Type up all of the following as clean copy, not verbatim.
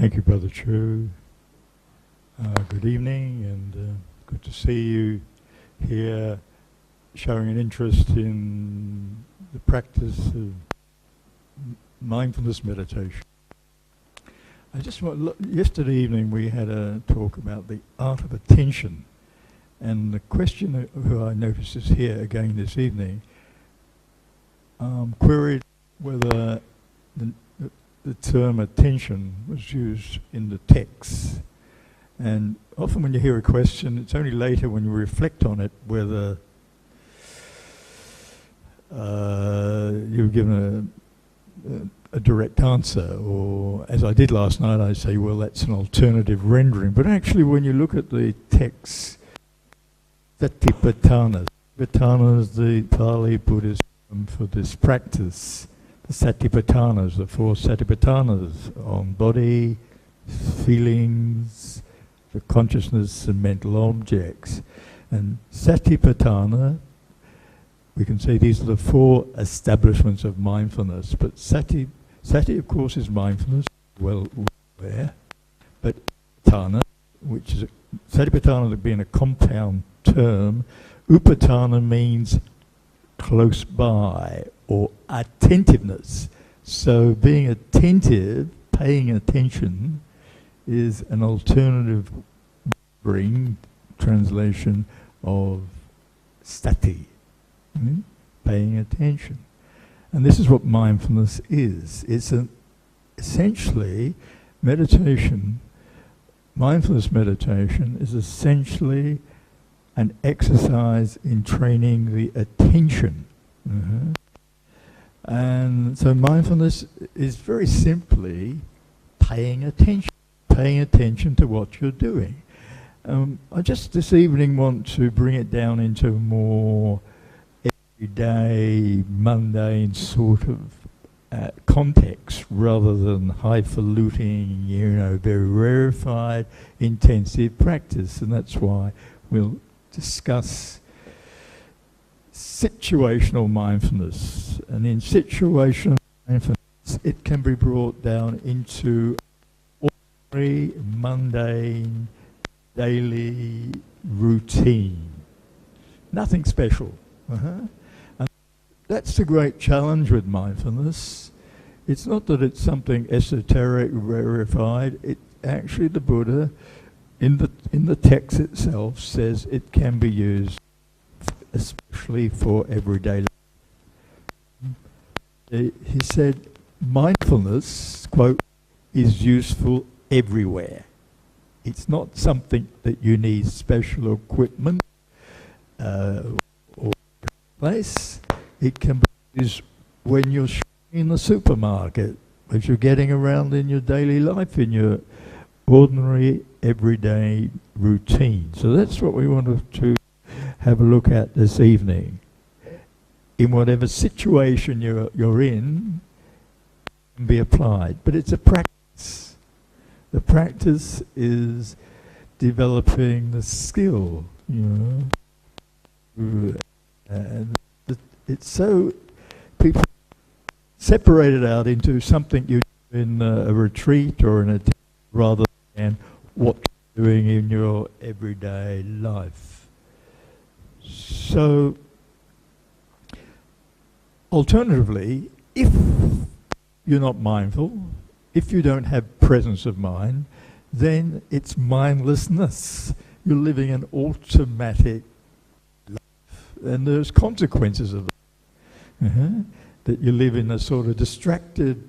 Thank you, Brother Chu. Good evening, and good to see you here showing an interest in the practice of mindfulness meditation. I just want yesterday evening we had a talk about the art of attention, and the question who I noticed is here again this evening queried whether the term attention was used in the text. And often when you hear a question, it's only later when you reflect on it whether you're given a direct answer, or as I did last night, I say, well, that's an alternative rendering. But actually, when you look at the text, Satipatthana is the Pali Buddhist term for this practice. The Satipatthanas, the four Satipatthanas on body, feelings, the consciousness and mental objects. And Satipatthana, we can say these are the four establishments of mindfulness, but Sati of course is mindfulness, well aware, but Upatthana, which is Satipatthana being a compound term, Upatthana means close by or attentiveness. So being attentive, paying attention, is an alternative translation of sati, paying attention. And this is what mindfulness is. It's essentially meditation. Mindfulness meditation is essentially an exercise in training the attention. And so mindfulness is very simply paying attention to what you're doing. I just this evening want to bring it down into a more everyday, mundane sort of context rather than highfalutin, very rarefied, intensive practice. And that's why we'll discuss situational mindfulness. And in situational mindfulness, it can be brought down into ordinary, mundane, daily routine. Nothing special. And that's the great challenge with mindfulness. It's not that it's something esoteric, rarefied. It actually, the Buddha, in the text itself, says it can be used especially for everyday life. He said, mindfulness, quote, is useful everywhere. It's not something that you need special equipment or place. It can be used when you're in the supermarket, as you're getting around in your daily life, in your ordinary, everyday routine. So that's what we wanted to have a look at this evening. In whatever situation you're in, can be applied. But it's a practice. The practice is developing the skill, And it's so people separate it out into something you do in a retreat or in a rather than what you're doing in your everyday life. So, alternatively, if you're not mindful, if you don't have presence of mind, then it's mindlessness. You're living an automatic life, and there's consequences of that. That you live in a sort of distracted,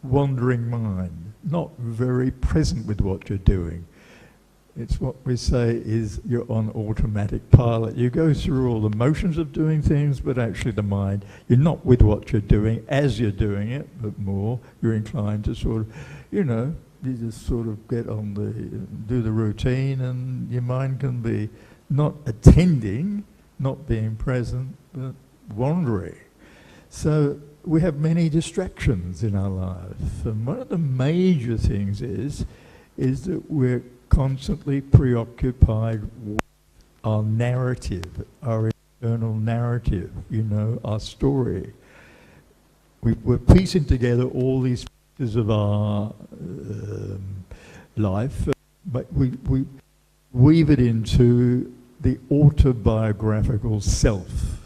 wandering mind, not very present with what you're doing. It's what we say is you're on automatic pilot. You go through all the motions of doing things, but actually the mind, you're not with what you're doing as you're doing it, but more you're inclined to sort of, you just sort of get on do the routine, and your mind can be not attending, not being present, but wandering. So we have many distractions in our life, and one of the major things is that we're constantly preoccupied with our narrative, our internal narrative, our story. We're piecing together all these because of our life, but we weave it into the autobiographical self.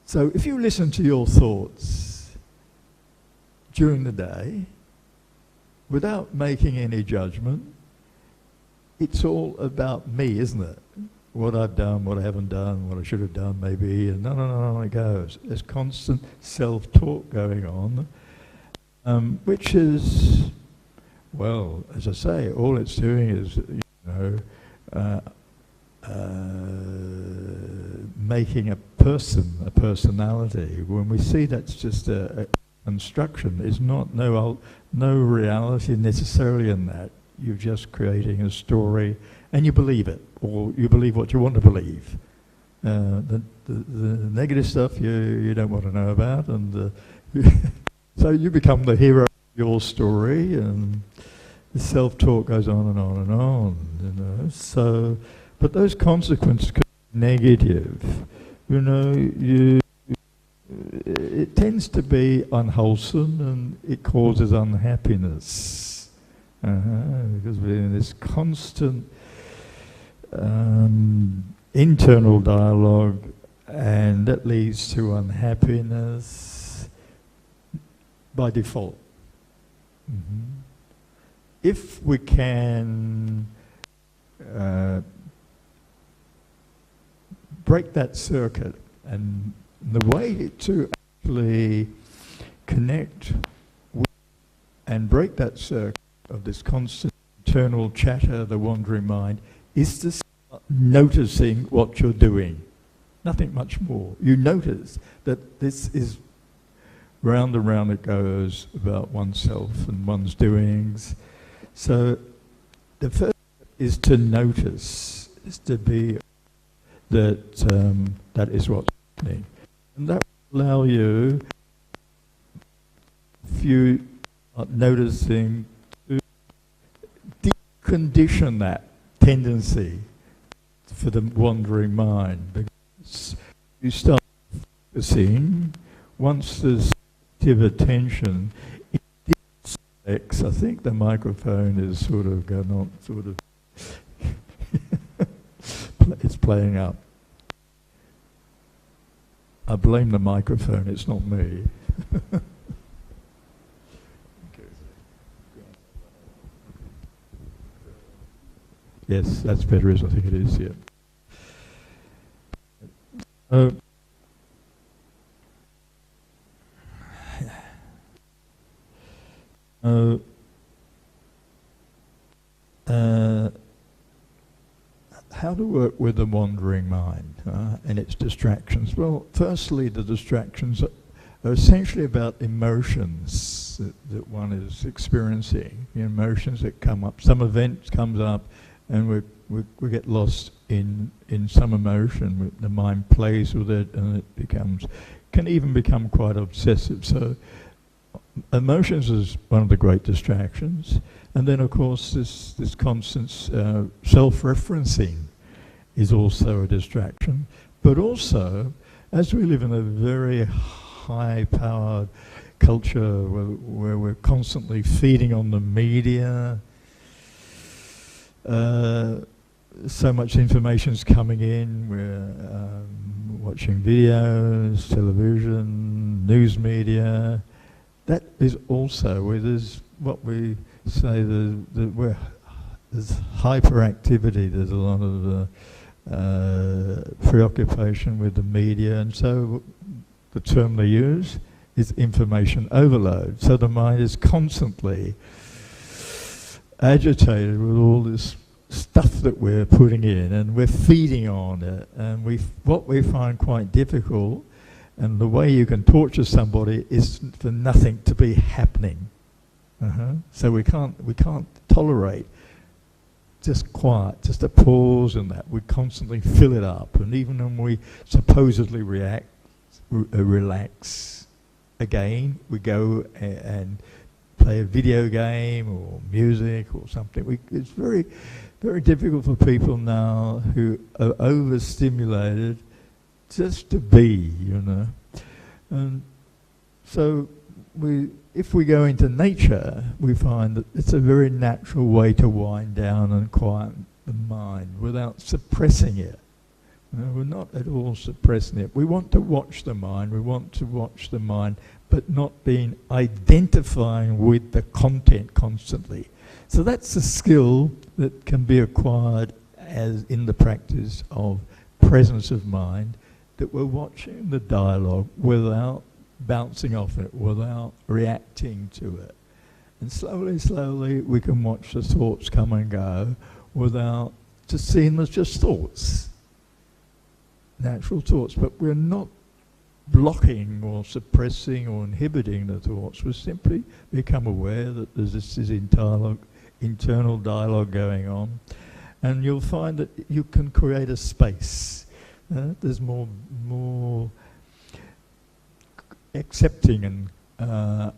So if you listen to your thoughts during the day, without making any judgment, it's all about me, isn't it? What I've done, what I haven't done, what I should have done maybe, and on it goes. There's constant self-talk going on, which is, well, as I say, all it's doing is, making a person, a personality. When we see that's just a construction, there's no reality necessarily in that. You're just creating a story, and you believe it, or you believe what you want to believe. The negative stuff you don't want to know about, and so you become the hero of your story, and the self-talk goes on and on and on. So, but those consequences could be negative. It tends to be unwholesome, and it causes unhappiness. Because we're in this constant internal dialogue, and that leads to unhappiness by default. If we can break that circuit, and the way to actually connect with and break that circuit of this constant internal chatter, the wandering mind, is to start noticing what you're doing. Nothing much more. You notice that this is round and round it goes about oneself and one's doings. So the first is to notice, is to be that that is what's happening. And that will allow you, if you are noticing, condition that tendency for the wandering mind, because you start focusing. Once there's active attention, it deflects. I think the microphone is sort of going on, it's playing up. I blame the microphone, it's not me. Yes, that's better, as I think it is, yeah. How to work with the wandering mind and its distractions? Well, firstly, the distractions are essentially about emotions that one is experiencing, the emotions that come up. Some event comes up, and we get lost in some emotion. The mind plays with it, and it can even become quite obsessive. So emotions is one of the great distractions. And then, of course, this constant self-referencing is also a distraction. But also, as we live in a very high-powered culture where we're constantly feeding on the media, so much information's coming in, we're watching videos, television, news media. That is also where there's what we say, there's hyperactivity, there's a lot of preoccupation with the media, and so the term they use is information overload. So the mind is constantly agitated with all this stuff that we're putting in, and we're feeding on it, and what we find quite difficult, and the way you can torture somebody is for nothing to be happening. So we can't tolerate just quiet, just a pause in that. We constantly fill it up, and even when we supposedly relax again, we go and play a video game or music or something. It's very, very difficult for people now who are overstimulated just to be, And so if we go into nature, we find that it's a very natural way to wind down and quiet the mind without suppressing it. We're not at all suppressing it. We want to watch the mind. We want to watch the mind, but not being identifying with the content constantly. So that's a skill that can be acquired as in the practice of presence of mind, that we're watching the dialogue without bouncing off it, without reacting to it. And slowly, slowly, we can watch the thoughts come and go without just seeing them as just thoughts, natural thoughts. But we're not blocking or suppressing or inhibiting the thoughts. We simply become aware that there's this internal dialogue going on, and you'll find that you can create a space. There's more accepting and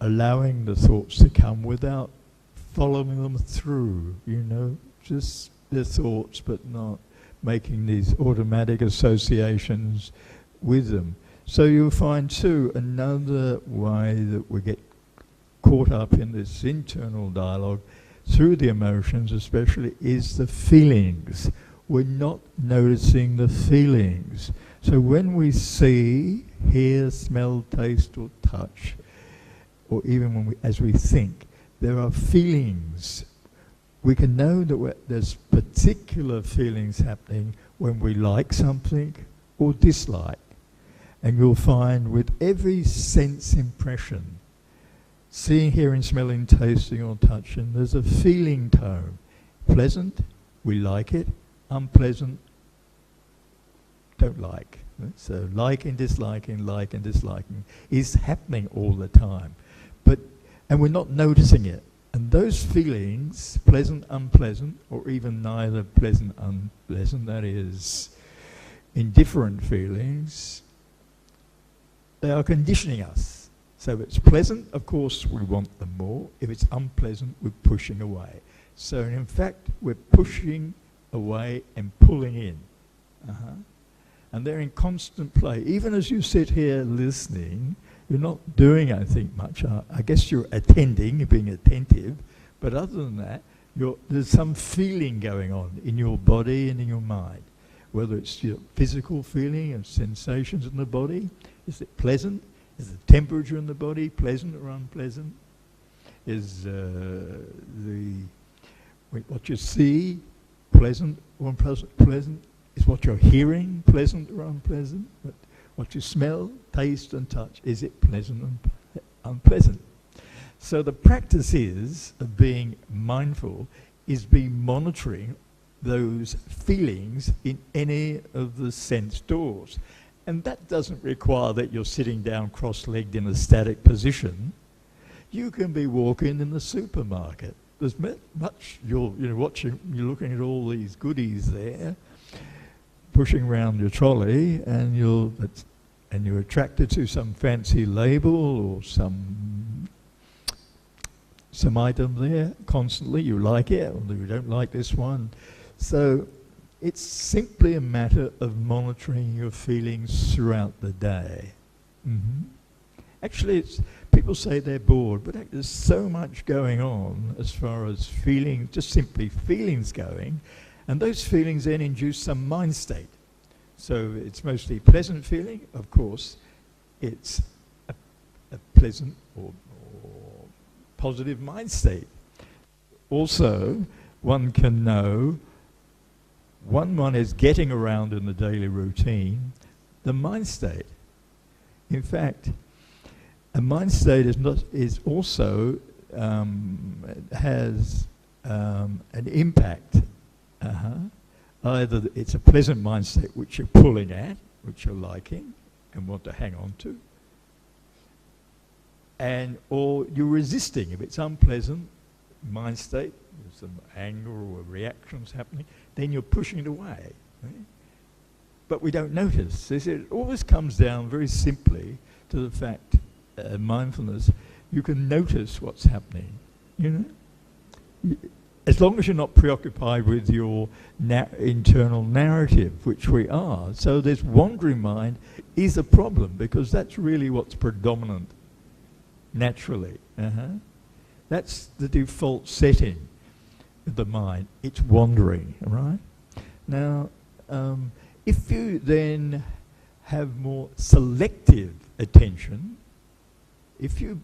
allowing the thoughts to come without following them through, just their thoughts, but not making these automatic associations with them. So you'll find too, another way that we get caught up in this internal dialogue through the emotions especially is the feelings. We're not noticing the feelings. So when we see, hear, smell, taste or touch, or even as we think, there are feelings. We can know that there's particular feelings happening when we like something or dislike. And you'll find with every sense impression, seeing, hearing, smelling, tasting or touching, there's a feeling tone. Pleasant, we like it. Unpleasant, don't like. So liking, disliking is happening all the time. And we're not noticing it. And those feelings, pleasant, unpleasant, or even neither pleasant, unpleasant, that is, indifferent feelings, they are conditioning us. So if it's pleasant, of course, we want them more. If it's unpleasant, we're pushing away. So in fact, we're pushing away and pulling in. And they're in constant play. Even as you sit here listening, you're not doing, I think, much. I guess you're attending, you're being attentive, but other than that, there's some feeling going on in your body and in your mind. Whether it's your physical feeling and sensations in the body, is it pleasant? Is the temperature in the body pleasant or unpleasant? Is what you see pleasant or unpleasant? Pleasant? Is what you're hearing pleasant or unpleasant? What you smell, taste and touch, is it pleasant or unpleasant? So the practice of being mindful is monitoring those feelings in any of the sense doors. And that doesn't require that you're sitting down cross-legged in a static position. You can be walking in the supermarket. There's much, you're looking at all these goodies there, pushing around your trolley, and you're attracted to some fancy label or some item there constantly. You like it, or you don't like this one. So it's simply a matter of monitoring your feelings throughout the day. Actually, people say they're bored, but there's so much going on as far as feelings, just simply feelings going, and those feelings then induce some mind state. So it's mostly pleasant feeling, of course. It's a pleasant or positive mind state. Also, one can know one is getting around in the daily routine, the mind state. In fact, a mind state is also has an impact. Either it's a pleasant mind state which you're pulling at, which you're liking and want to hang on to, or you're resisting. If it's unpleasant mind state, there's some anger or reactions happening, then you're pushing it away. Right? But we don't notice. It always comes down very simply to the fact, mindfulness, you can notice what's happening. As long as you're not preoccupied with your internal narrative, which we are. So this wandering mind is a problem, because that's really what's predominant. naturally. That's the default setting of the mind. It's wandering, right? Now, if you then have more selective attention, if you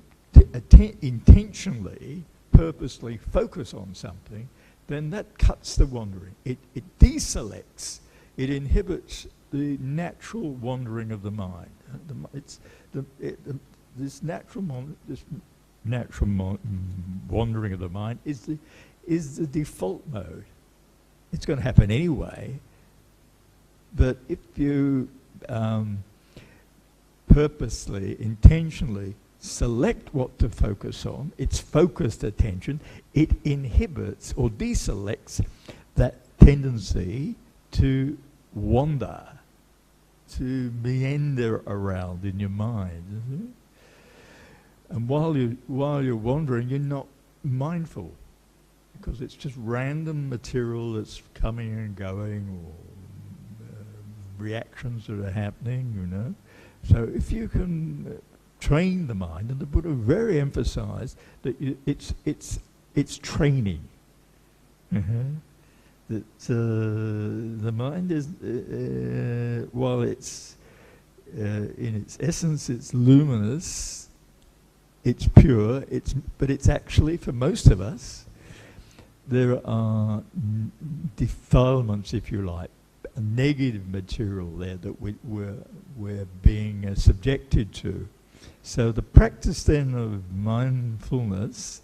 intentionally, purposely focus on something, then that cuts the wandering. It deselects, it inhibits the natural wandering of the mind. This natural wandering of the mind is the default mode. It's going to happen anyway, but if you purposely, intentionally select what to focus on, it's focused attention, it inhibits or deselects that tendency to wander, to meander around in your mind. And while you're wandering, you're not mindful, because it's just random material that's coming and going, or reactions that are happening, So if you can train the mind, and the Buddha very emphasized that it's training. That the mind is, while it's in its essence, it's luminous, it's pure, but it's actually, for most of us, there are defilements, if you like, negative material there that we're being subjected to. So the practice then of mindfulness,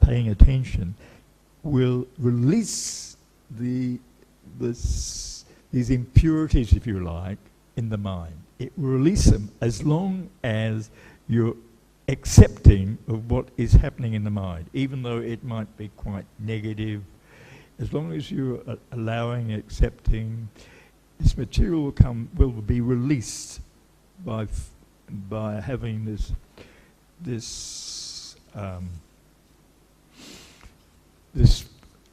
paying attention, will release these impurities, if you like, in the mind. It will release them as long as you're accepting of what is happening in the mind, even though it might be quite negative. As long as you're allowing, accepting, this material will be released by having this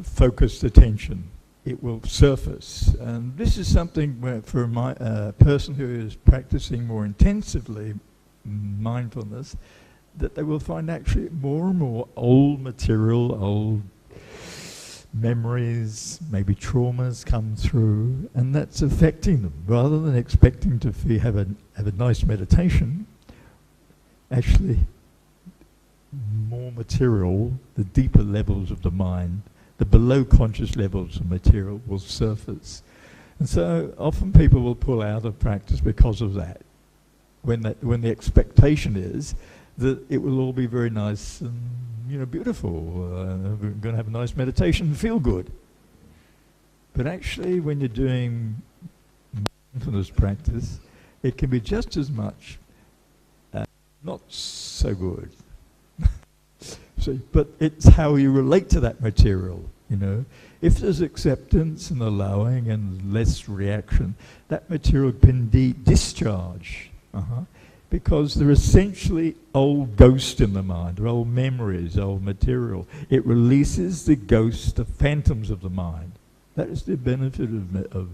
focused attention. It will surface, and this is something where, for a person who is practicing more intensively mindfulness, that they will find actually more and more old material, old memories, maybe traumas come through, and that's affecting them. Rather than expecting to have a nice meditation, actually more material, the deeper levels of the mind, the below conscious levels of material will surface. And so often people will pull out of practice because of that, when the expectation is that it will all be very nice and beautiful. We're going to have a nice meditation and feel good. But actually, when you're doing mindfulness practice, it can be just as much not so good. But it's how you relate to that material. If there's acceptance and allowing and less reaction, that material can discharge. Because they're essentially old ghosts in the mind, or old memories, old material. It releases the ghosts, the phantoms of the mind. That is the benefit of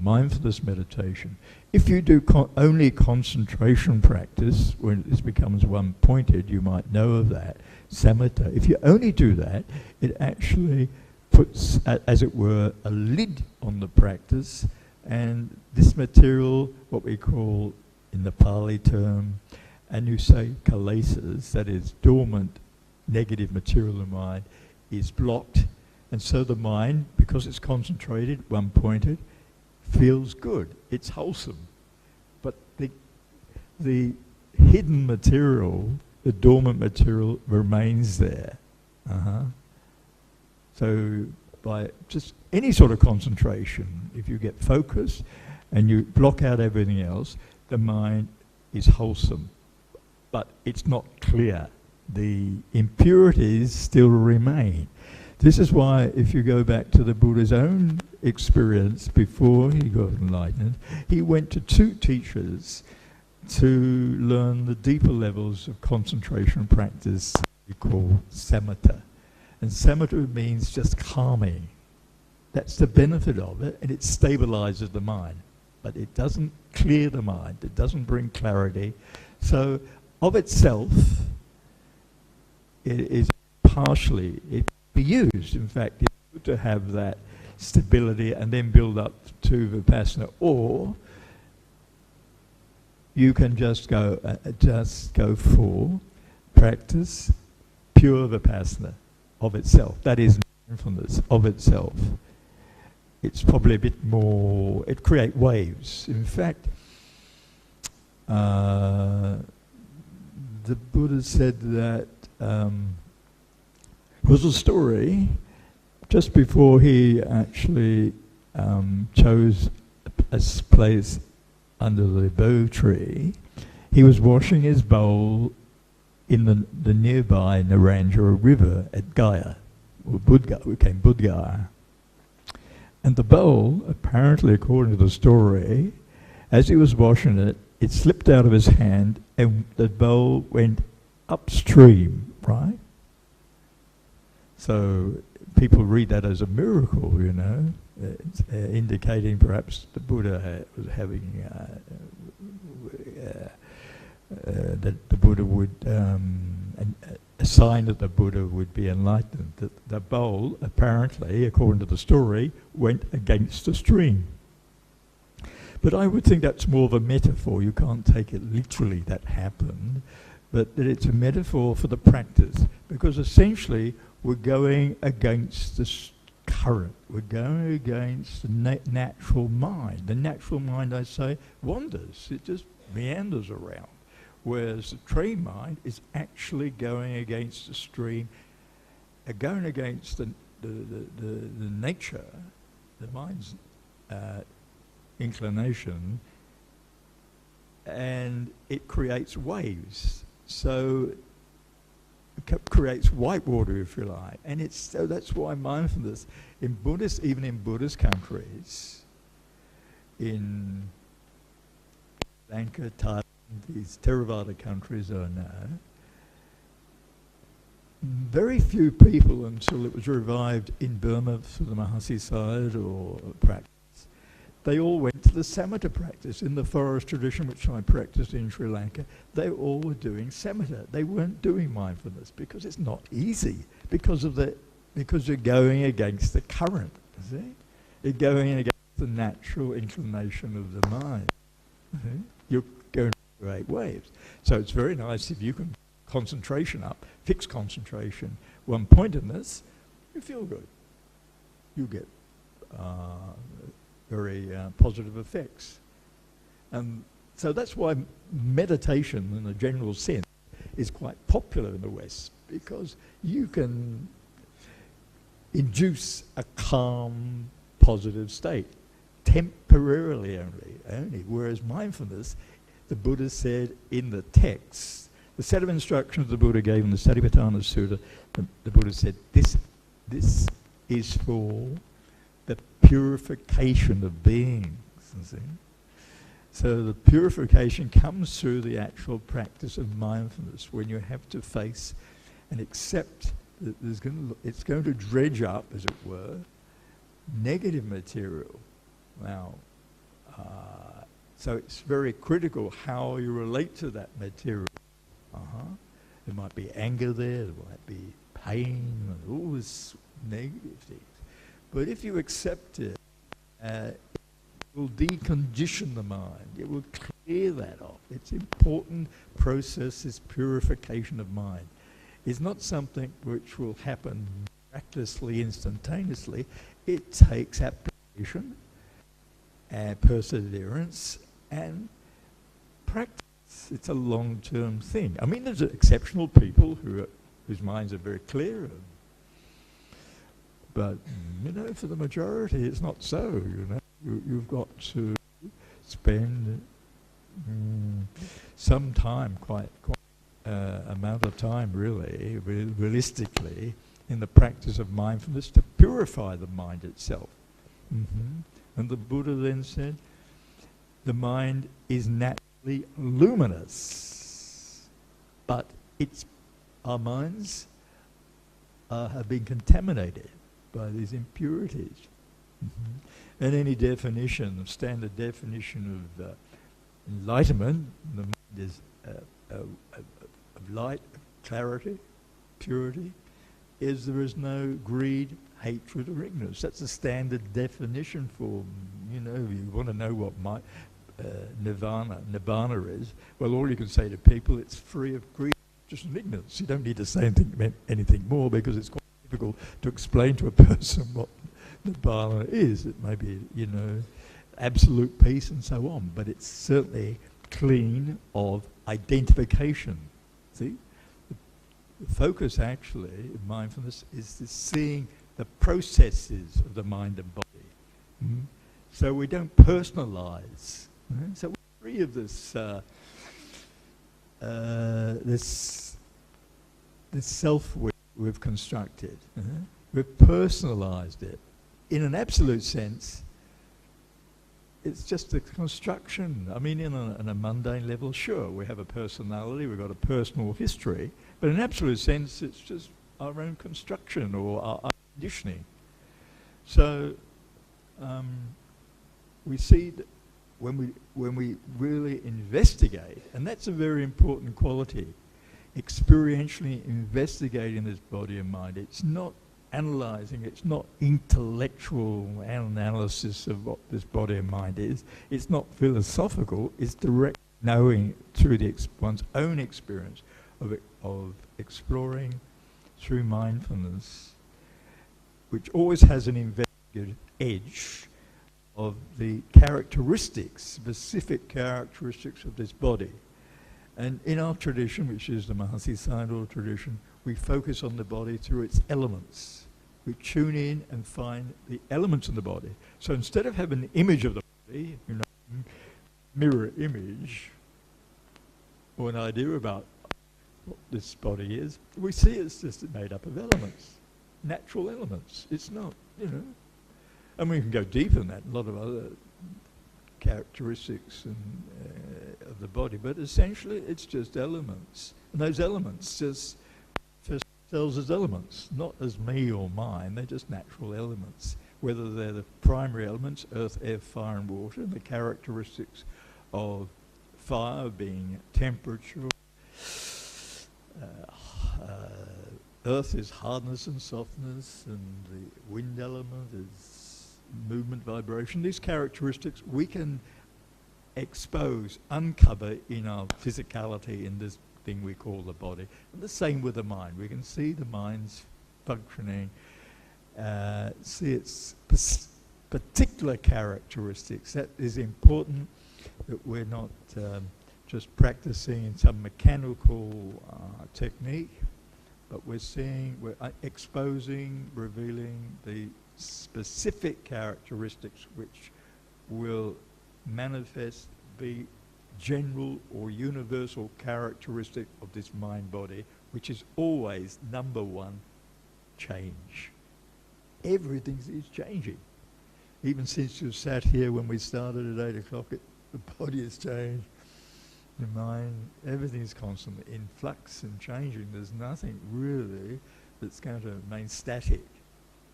mindfulness meditation. If you do only concentration practice, when this becomes one-pointed, you might know of that, samatha. If you only do that, it actually puts, as it were, a lid on the practice, and this material, what we call in the Pali term, and you say kilesas, that is dormant negative material in the mind, is blocked. And so the mind, because it's concentrated, one-pointed, feels good. It's wholesome. But the hidden material, the dormant material, remains there. So by just any sort of concentration, if you get focused and you block out everything else, the mind is wholesome, but it's not clear. The impurities still remain. This is why, if you go back to the Buddha's own experience before he got enlightened, he went to 2 teachers to learn the deeper levels of concentration practice we call samatha. And samatha means just calming. That's the benefit of it, and it stabilizes the mind. But it doesn't clear the mind, it doesn't bring clarity. So of itself, it is partially, it can be used. In fact, it's good to have that stability and then build up to Vipassana, or you can just go for practice pure Vipassana of itself. That is mindfulness of itself. It's probably a bit more, it creates waves. In fact, the Buddha said that was a story just before he actually chose a place under the bo tree. He was washing his bowl in the nearby Naranja river at Gaya, or became Budgaya. And the bowl, apparently according to the story, as he was washing it, it slipped out of his hand and the bowl went upstream, right? So people read that as a miracle, you know, indicating perhaps the Buddha was having, that the Buddha would, a sign that the Buddha would be enlightened. That the bowl, apparently, according to the story, went against the stream. But I would think that's more of a metaphor. You can't take it literally that happened, but that it's a metaphor for the practice, because essentially we're going against the current. We're going against the natural mind. The natural mind, I say, wanders. It just meanders around. Whereas the trained mind is actually going against the stream, going against the nature, the mind's inclination, and it creates waves. So it creates white water, if you like. And so that's why mindfulness, even in Buddhist countries, in Sri Lanka, Thailand, these Theravada countries I know, very few people, until it was revived in Burma for the Mahasi side or practice, they all went to the samatha practice. In the forest tradition, which I practiced in Sri Lanka, they all were doing samatha. They weren't doing mindfulness because it's not easy, because you're going against the current, you see? You're going against the natural inclination of the mind. See? You're going to create waves. So it's very nice if you can concentration up, fix concentration, one-pointedness, you feel good. You get very positive effects. And so that's why meditation in a general sense is quite popular in the West, because you can induce a calm, positive state, temporarily only, whereas mindfulness, the Buddha said in the text, the set of instructions the Buddha gave in the Satipatthana Sutta, the Buddha said, this is for the purification of beings, you see. So the purification comes through the actual practice of mindfulness, when you have to face and accept that it's going to dredge up, as it were, negative material. Now, so it's very critical how you relate to that material. There might be anger there might be pain, and all this negative things. But if you accept it, it will decondition the mind. It will clear that off. It's an important process, this purification of mind. It's not something which will happen miraculously, instantaneously. It takes application and perseverance and practice. It's a long-term thing. I mean, there's exceptional people whose minds are very clear, but you know, for the majority, it's not so. You know, you've got to spend some time, quite amount of time, really, realistically, in the practice of mindfulness to purify the mind itself. And the Buddha then said, the mind is naturally luminous, but our minds have been contaminated by these impurities. And any definition, standard definition of enlightenment, the mind is of light, clarity, purity, is there is no greed, hatred, or ignorance. That's a standard definition for, you want to know what nirvana is. Well, all you can say to people, it's free of greed, just an ignorance. You don't need to say anything more, because it's quite difficult to explain to a person what nirvana is. It may be, absolute peace and so on, but it's certainly clean of identification. See? The focus actually in mindfulness is to seeing the processes of the mind and body. So we don't personalize. So we're free of this this self we've constructed. We've personalized it. In an absolute sense, it's just a construction. I mean, in a mundane level, sure, we have a personality, we've got a personal history, but in an absolute sense, it's just our own construction or our conditioning. So we see that when we really investigate, and that's a very important quality, experientially investigating this body and mind. It's not analyzing, it's not intellectual analysis of what this body and mind is. It's not philosophical, it's direct knowing through one's own experience of exploring through mindfulness, which always has an investigative edge of the characteristics, specific characteristics of this body. And in our tradition, which is the Mahasi Sayadaw tradition, we focus on the body through its elements. We tune in and find the elements in the body. So instead of having an image of the body, mirror image, or an idea about what this body is, we see it's just made up of elements, natural elements. It's not, and we can go deeper than that, a lot of other characteristics of the body, but essentially it's just elements. And those elements just themselves as elements, not as me or mine. They're just natural elements, whether they're the primary elements, earth, air, fire and water, and the characteristics of fire being temperature. Earth is hardness and softness, and the wind element is movement, vibration. These characteristics we can expose, uncover in our physicality in this thing we call the body. And the same with the mind. We can see the mind's functioning, see its particular characteristics. That is important, that we're not just practicing some mechanical technique, but we're exposing, revealing the specific characteristics which will manifest, be general or universal characteristic of this mind-body, which is always, number one, change. Everything is changing. Even since you sat here when we started at 8 o'clock, the body has changed. The mind, everything is constantly in flux and changing. There's nothing really that's going to remain static.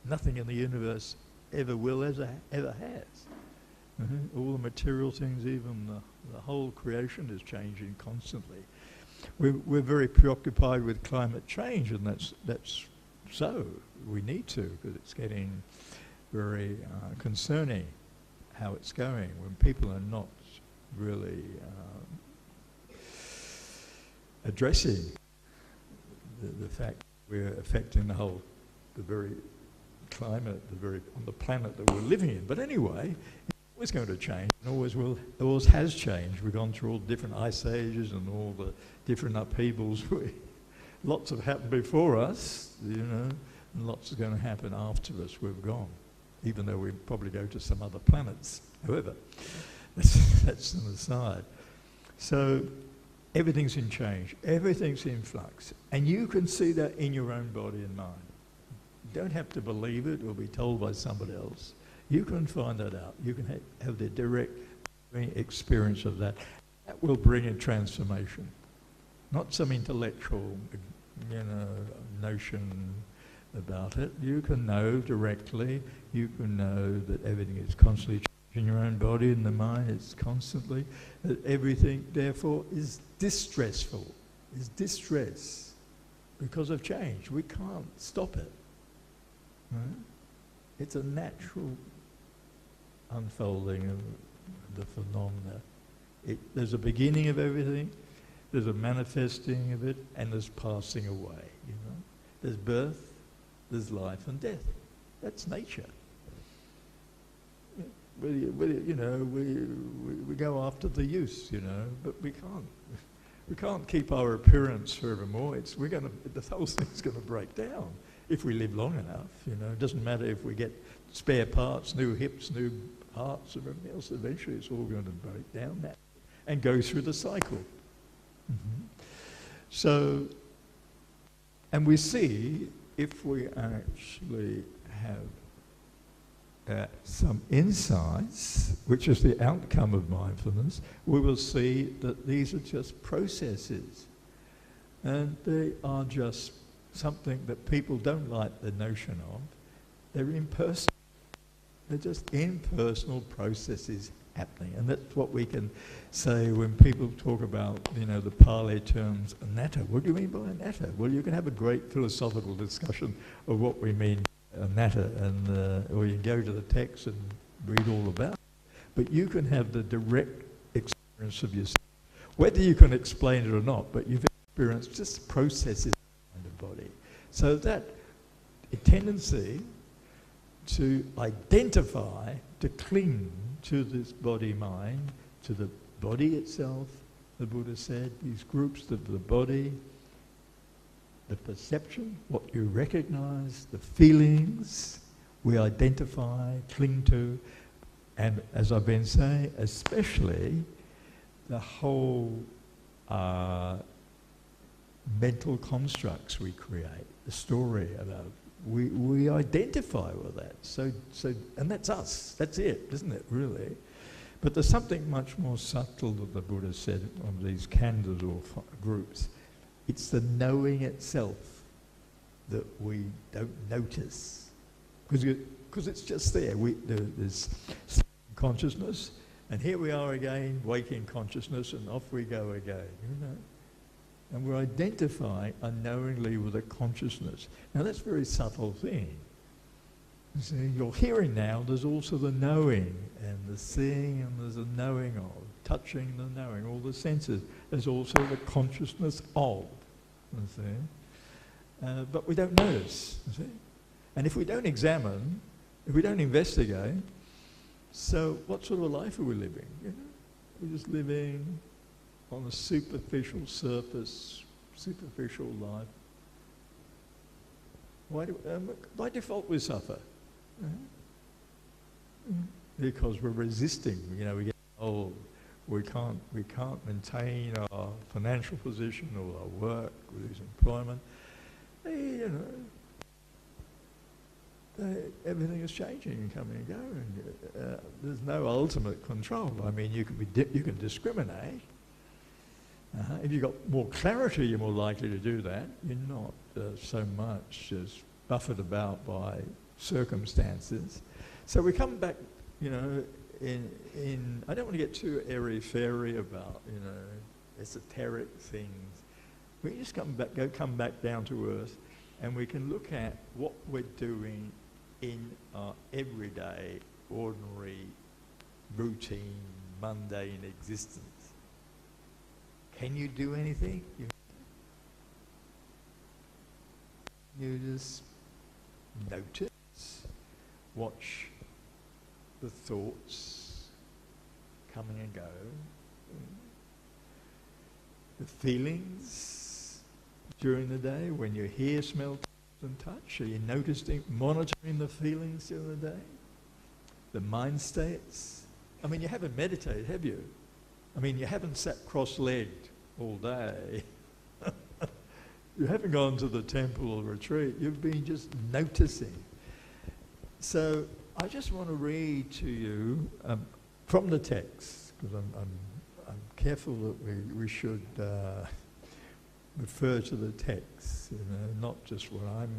Nothing in the universe ever will, ever has. All the material things, even the whole creation is changing constantly. We're very preoccupied with climate change, and that's so. We need to, because it's getting very concerning how it's going when people are not really addressing the fact we're affecting the very climate, on the planet that we're living in. But anyway, it's always going to change, and always has changed. We've gone through all the different ice ages and all the different upheavals. Lots have happened before us, and lots are going to happen after us. We've gone, even though we probably go to some other planets. However, that's an aside. So everything's in change, everything's in flux, and you can see that in your own body and mind. You don't have to believe it or be told by somebody else. You can find that out. You can have the direct experience of that. That will bring a transformation, not some intellectual, notion about it. You can know directly. You can know that everything is constantly In your own body and the mind, it's constantly. Everything, therefore, is distressful, is distress because of change. We can't stop it. Right? It's a natural unfolding of the phenomena. There's a beginning of everything, there's a manifesting of it, and there's passing away. You know, there's birth, there's life and death. That's nature. You know, we go after the use, you know, but we can't keep our appearance forevermore. The whole thing's going to break down if we live long enough. You know, it doesn't matter if we get spare parts, new hips, new hearts, and everything else. Eventually, it's all going to break down that and go through the cycle. Mm-hmm. So, and we see if we actually have some insights, which is the outcome of mindfulness, we will see that these are just processes. And they are just something that people don't like the notion of. They're impersonal. They're just impersonal processes happening. And that's what we can say when people talk about, you know, the Pali terms anatta. What do you mean by anatta? Well, you can have a great philosophical discussion of what we mean anatta, or you can go to the text and read all about it. But you can have the direct experience of yourself, whether you can explain it or not, but you've experienced just processes in the body. So that tendency to identify, to cling to this body-mind, to the body itself, the Buddha said, these groups of the body, the perception, what you recognize, the feelings we identify, cling to, and as I've been saying, especially the whole mental constructs we create, the story about, we identify with that. So, and that's us, that's it, isn't it, really? But there's something much more subtle that the Buddha said of these khandhas or groups. It's the knowing itself that we don't notice, because it's just there. There's consciousness, and here we are again, waking consciousness, and off we go again. You know, and we're identifying unknowingly with a consciousness. Now that's a very subtle thing. You see, you're hearing now. There's also the knowing and the seeing, and there's a knowing of, touching, the knowing, all the senses. There's also the consciousness of. You see? But we don't notice, you see? And if we don't examine, if we don't investigate, so what sort of a life are we living? You know? We're just living on a superficial surface, superficial life. By default we suffer. Because we're resisting, you know, we get old. We can't maintain our financial position or our work, we lose employment. You know, everything is changing and coming and going. There's no ultimate control. I mean, you can discriminate. If you've got more clarity, you're more likely to do that. You're not so much just buffered about by circumstances. So we come back, you know, in I don't want to get too airy-fairy about, you know, esoteric things. We just come back down to earth, and we can look at what we're doing in our everyday, ordinary, routine, mundane existence. Can you do anything? You just notice, watch the thoughts coming and go, the feelings during the day when you hear, smell, and touch. Are you noticing, monitoring the feelings during the day? The mind states. I mean, you haven't meditated, have you? I mean, you haven't sat cross-legged all day. You haven't gone to the temple or retreat. You've been just noticing. So I just want to read to you from the text, because I'm careful that we should refer to the text, you know, not just what I'm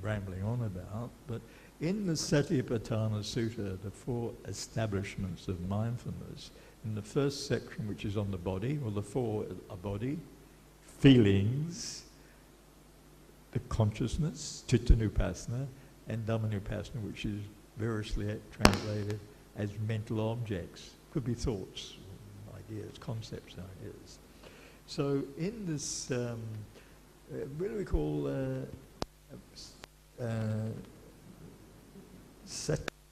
rambling on about, but in the Satipatthana Sutta, the 4 establishments of mindfulness, in the first section, which is on the body, well, the 4 are body, feelings, the consciousness, Chittanupassana, and Dhammanupassana, which is variously translated as mental objects. Could be thoughts, ideas, concepts, ideas. So in this, what do we call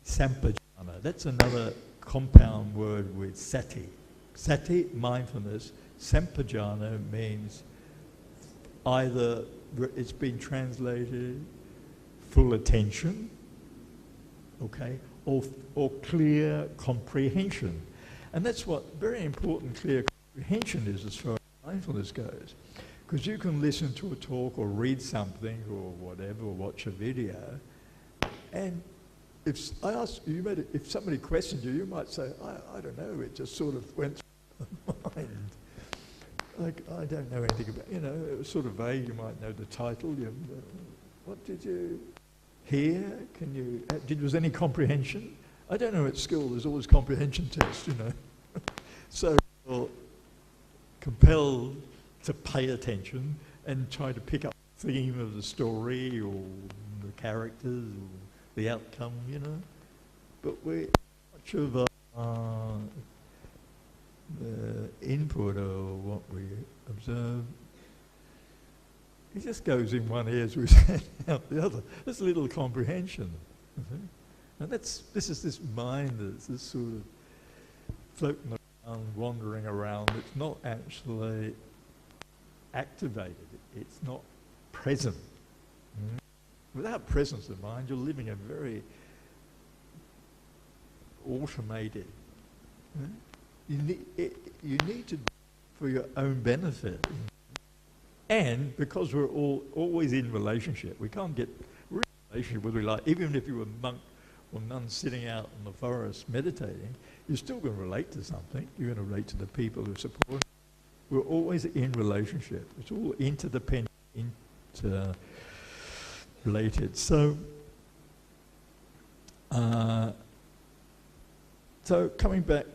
Sampajana? That's another compound word with sati. Sati, mindfulness. Sampajana means either it's been translated full attention, okay, or clear comprehension. And that's what very important clear comprehension is as far as mindfulness goes. Because you can listen to a talk or read something or whatever, or watch a video, and if somebody questioned you, you might say, I don't know, it just sort of went through the mind. Like, I don't know anything about, it was sort of vague. You might know the title. What did you hear? Was any comprehension? I don't know, at school there's always comprehension tests, So you're compelled to pay attention and try to pick up the theme of the story or the characters or the outcome, But much of the input or what we observe, it just goes in one ear as we say out the other. There's little comprehension. And this is this mind that's this sort of floating around, wandering around. It's not actually activated. It's not present. Without presence of mind, you're living a very automated. You need to, for your own benefit. And because we're always in relationship, we can't get real relationship whether we like. Even if you were a monk or nun sitting out in the forest meditating, you're still going to relate to something. You're going to relate to the people who support. We're always in relationship. It's all interdependent, interrelated. So coming back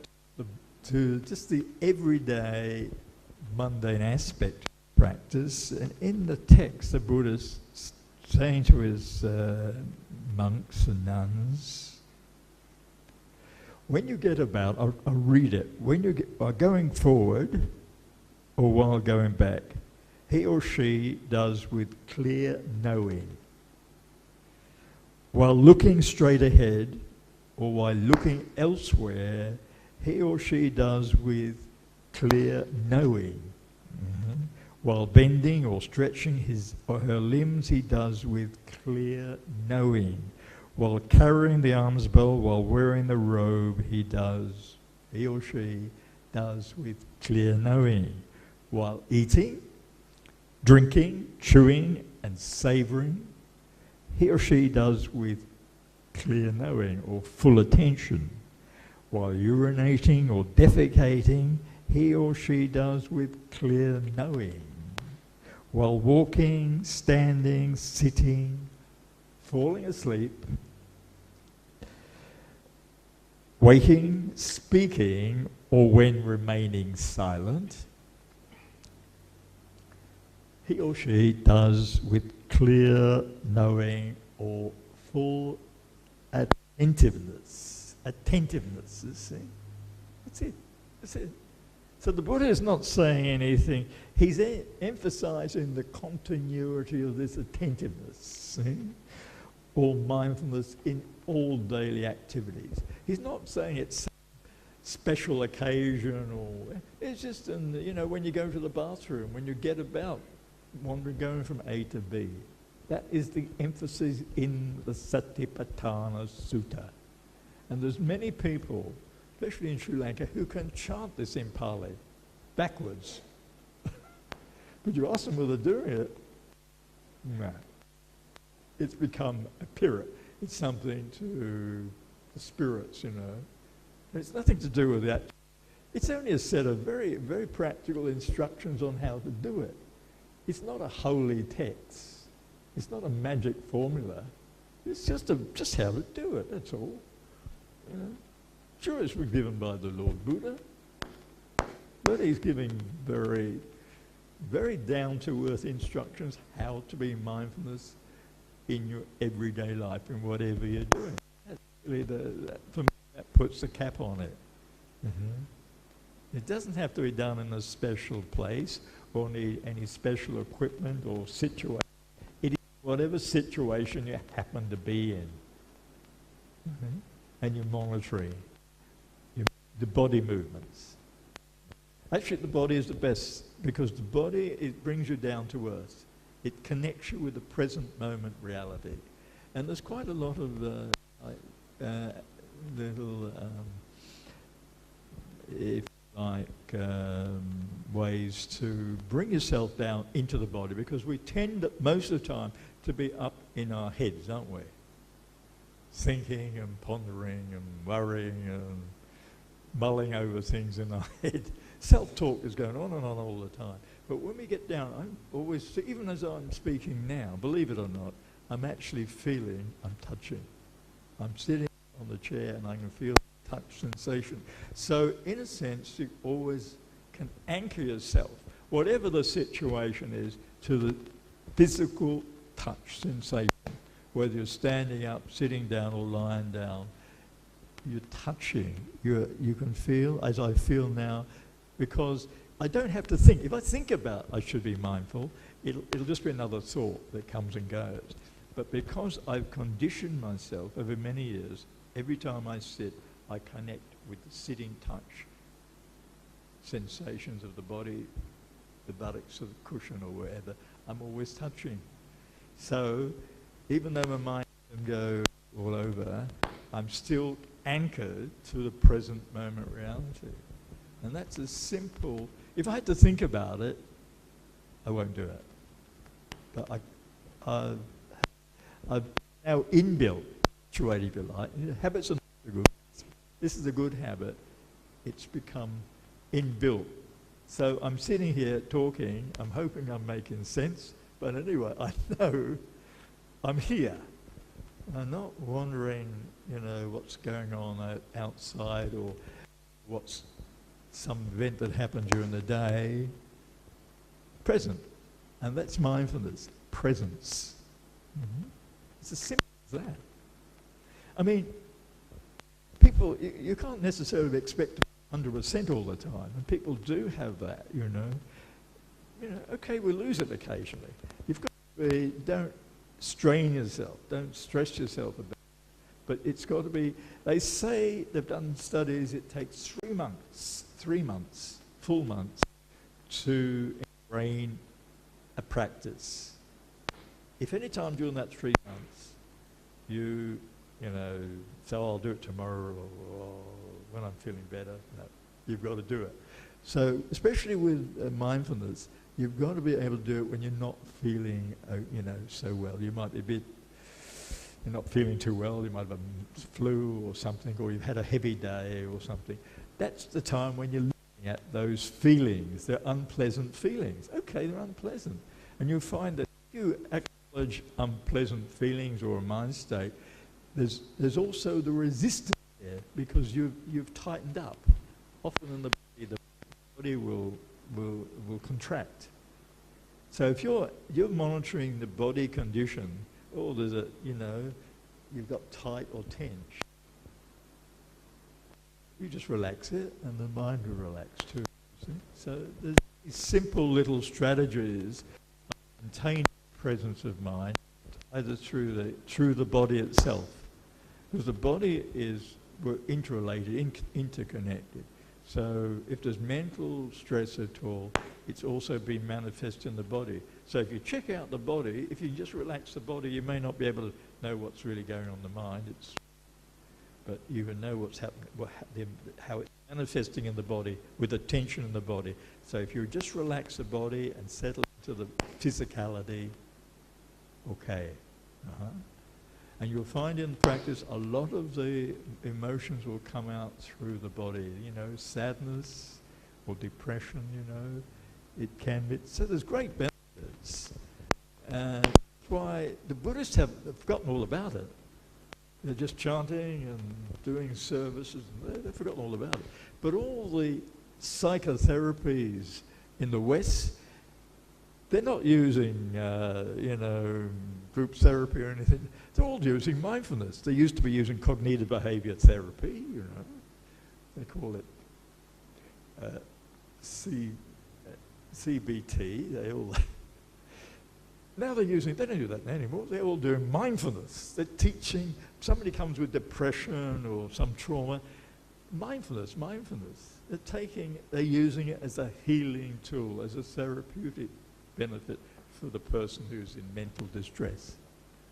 to just the everyday mundane aspect of practice, and in the text the Buddha's saying to his monks and nuns, when you get about, I'll read it, when you are going forward or while going back, he or she does with clear knowing. While looking straight ahead or while looking elsewhere, he or she does with clear knowing. While bending or stretching his or her limbs, he does with clear knowing. While carrying the alms bowl, while wearing the robe, he or she does with clear knowing. While eating, drinking, chewing, and savouring, he or she does with clear knowing or full attention. While urinating or defecating, he or she does with clear knowing. While walking, standing, sitting, falling asleep, waking, speaking, or when remaining silent, he or she does with clear knowing or full attentiveness. Attentiveness, you see? That's it. That's it. So the Buddha is not saying anything. He's emphasizing the continuity of this attentiveness, see? Or mindfulness in all daily activities. He's not saying it's special occasion or... It's just, when you go to the bathroom, when you get about, going from A to B. That is the emphasis in the Satipatthana Sutta. And there's many people, especially in Sri Lanka, who can chant this in Pali backwards. But you ask them whether they're doing it, no. It's become a pirate. It's something to the spirits, It's nothing to do with that. It's only a set of very, very practical instructions on how to do it. It's not a holy text. It's not a magic formula. It's just how to do it, that's all. You know? Sure, it's given by the Lord Buddha, but he's giving very, very down-to-earth instructions how to be mindfulness in your everyday life, in whatever you're doing. That's really for me, that puts the cap on it. It doesn't have to be done in a special place or need any special equipment or situation. It is whatever situation you happen to be in. And you're monitoring the body movements. Actually, the body is the best, because the body, it brings you down to earth. It connects you with the present moment reality. And there's quite a lot of little, if like, ways to bring yourself down into the body, because we tend most of the time to be up in our heads, don't we? Thinking and pondering and worrying and mulling over things in our head. Self-talk is going on and on all the time. But when we get down, I'm always, even as I'm speaking now, believe it or not, I'm actually feeling, I'm touching. I'm sitting on the chair and I can feel touch sensation. So in a sense, you always can anchor yourself, whatever the situation is, to the physical touch sensation. Whether you're standing up, sitting down, or lying down, you're touching. You can feel, as I feel now, because I don't have to think. If I think about I should be mindful, it'll just be another thought that comes and goes. But because I've conditioned myself over many years, every time I sit, I connect with the sitting touch sensations of the body, the buttocks of the cushion or wherever. I'm always touching. So even though my mind can go all over, I'm still anchored to the present moment reality. And that's a simple, if I had to think about it, I won't do it. But I've now inbuilt, habituated if you like. Habits are not good. This is a good habit. It's become inbuilt. So I'm sitting here talking, I'm hoping I'm making sense, but anyway, I know I'm here. I'm not wondering, what's going on outside or what's some event that happened during the day. Present. And that's mindfulness. Presence. It's as simple as that. I mean, people, you can't necessarily expect 100% all the time. And people do have that, okay, we lose it occasionally. You've got to be, don't strain yourself, don't stress yourself about it. But it's got to be, they say, they've done studies, it takes 3 months, full months, to ingrain a practice. If any time during that 3 months, you so I'll do it tomorrow or when I'm feeling better, you've got to do it. So especially with mindfulness, you've got to be able to do it when you're not feeling, so well. You might be you're not feeling too well, you might have a flu or something, or you've had a heavy day or something. That's the time when you're looking at those feelings. They're unpleasant feelings. Okay, they're unpleasant. And you'll find that if you acknowledge unpleasant feelings or a mind state, there's also the resistance there, because you've tightened up. Often in the body will contract. So if you're monitoring the body condition, there's you've got tight or tense, you just relax it and the mind will relax too. See? So there's these simple little strategies of maintaining presence of mind, either through the body itself, because the body we're interrelated, interconnected. So if there's mental stress at all, it's also been manifest in the body. So if you check out the body, if you just relax the body, you may not be able to know what's really going on in the mind, but you can know what's happening, how it's manifesting in the body with the tension in the body. So if you just relax the body and settle into the physicality, okay. And you'll find in practice a lot of the emotions will come out through the body, sadness or depression, it can be. So there's great benefits. That's why the Buddhists have forgotten all about it. They're just chanting and doing services. They've forgotten all about it. But all the psychotherapies in the West, they're not using, group therapy or anything. They're all using mindfulness. They used to be using cognitive behavior therapy, They call it CBT. They all... Now they don't do that anymore. They're all doing mindfulness. They're teaching, somebody comes with depression or some trauma, mindfulness. They're using it as a healing tool, as a therapeutic benefit for the person who's in mental distress.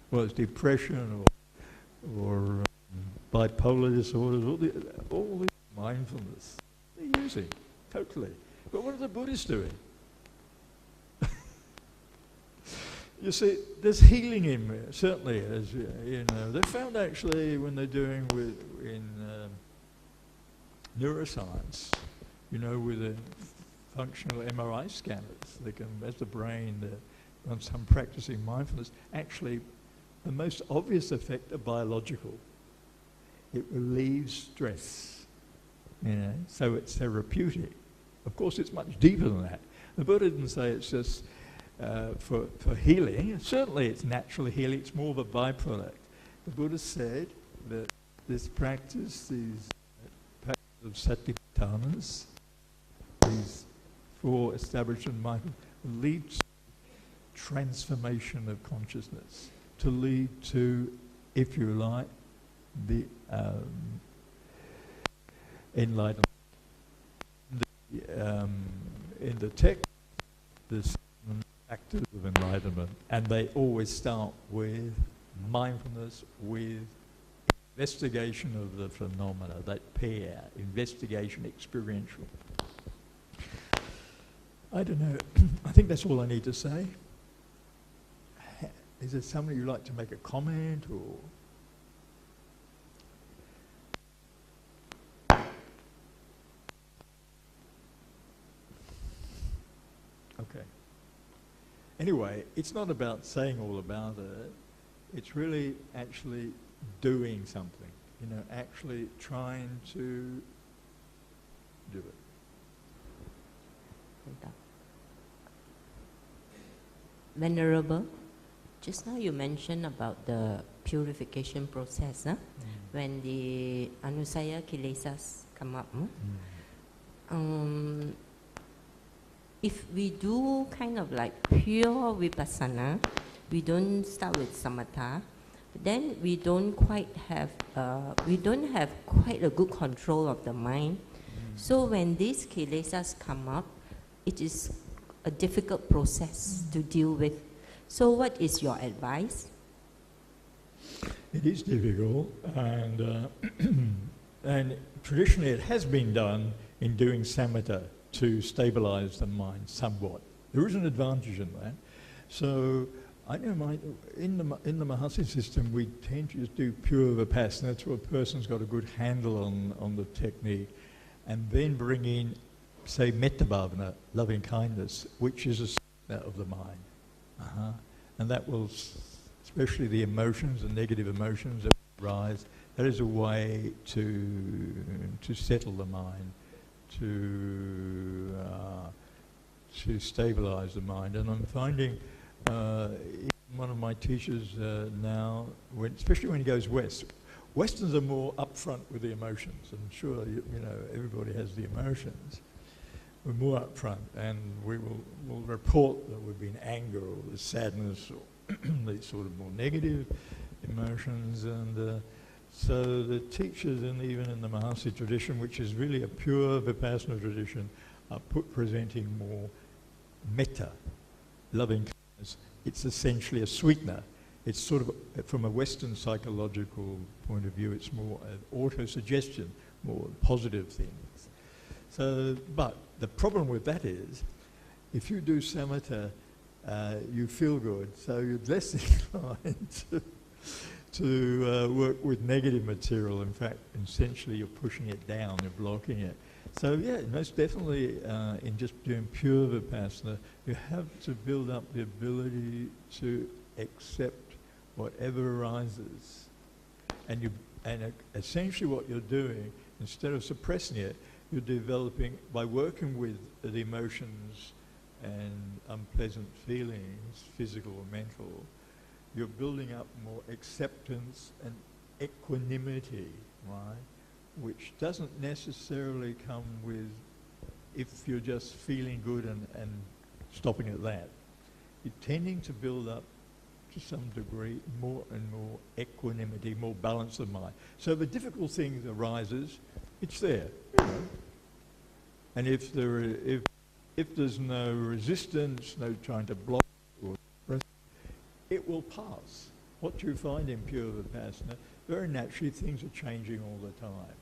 Well, it's depression or bipolar disorders, all the mindfulness they're using, totally. But what are the Buddhists doing? You see, there's healing in there, certainly, as they found actually when they're doing in neuroscience, with the functional MRI scanners, they can, as the brain, once I'm practicing mindfulness, actually the most obvious effect are biological. It relieves stress, so it's therapeutic. Of course, it's much deeper than that. The Buddha didn't say it's just for healing. Certainly it's natural healing, it's more of a byproduct. The Buddha said that this practice, these practices of satipatthanas, these 4 established in mindfulness, leads to transformation of consciousness, to lead to, if you like, the enlightenment. In the text, there's factors of enlightenment, and they always start with mindfulness, with investigation of the phenomena, that pair, investigation, experiential. I don't know. I think that's all I need to say. Is there somebody who'd like to make a comment or? Okay. Anyway, it's not about saying all about it. It's really actually doing something, actually trying to do it. Venerable, just now you mentioned about the purification process, when the anusaya kilesas come up. If we do kind of like pure vipassana, we don't start with samatha, then we don't quite have quite a good control of the mind. So when these kilesas come up, it is a difficult process to deal with. So what is your advice? It is difficult, and and traditionally it has been done in doing samatha to stabilize the mind somewhat. There is an advantage in that. So I know in the Mahasi system we tend to just do pure vipassana till a person's got a good handle on the technique, and then bring in, say, metta bhavana, loving kindness, which is a sweetener of the mind. And that will, especially the emotions, the negative emotions that rise, that is a way to settle the mind, to stabilize the mind. And I'm finding one of my teachers now, especially when he goes west, Westerns are more upfront with the emotions. I'm sure everybody has the emotions. We're more upfront, and we'll report that we've been anger or the sadness or these sort of more negative emotions. And so the teachers, and even in the Mahasi tradition, which is really a pure Vipassana tradition, are presenting more metta, loving kindness. It's essentially a sweetener. It's sort of, from a Western psychological point of view, it's more auto-suggestion, more positive things. So, but the problem with that is, if you do samatha, you feel good, so you're less inclined to work with negative material. In fact, essentially you're pushing it down, you're blocking it. So yeah, most definitely in just doing pure Vipassana, you have to build up the ability to accept whatever arises. And essentially what you're doing, instead of suppressing it, you're developing, by working with the emotions and unpleasant feelings, physical or mental, you're building up more acceptance and equanimity, right? Which doesn't necessarily come with if you're just feeling good and stopping at that. You're tending to build up, to some degree, more and more equanimity, more balance of mind. So the difficult thing arises, it's there, you know. And if there's no resistance, no trying to block or suppress, it will pass. What you find in pure Vipassana, very naturally things are changing all the time.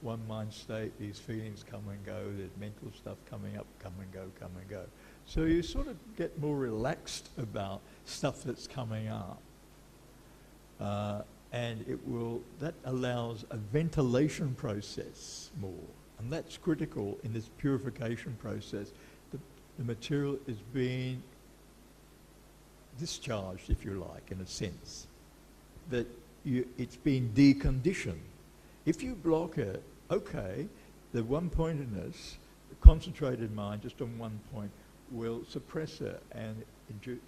One mind state, these feelings come and go, there's mental stuff coming up, come and go, come and go. So you sort of get more relaxed about stuff that's coming up. And that allows a ventilation process more. And that's critical in this purification process. The material is being discharged, if you like, in a sense. That it's being deconditioned. If you block it, okay, the one-pointedness, the concentrated mind just on one point, will suppress it and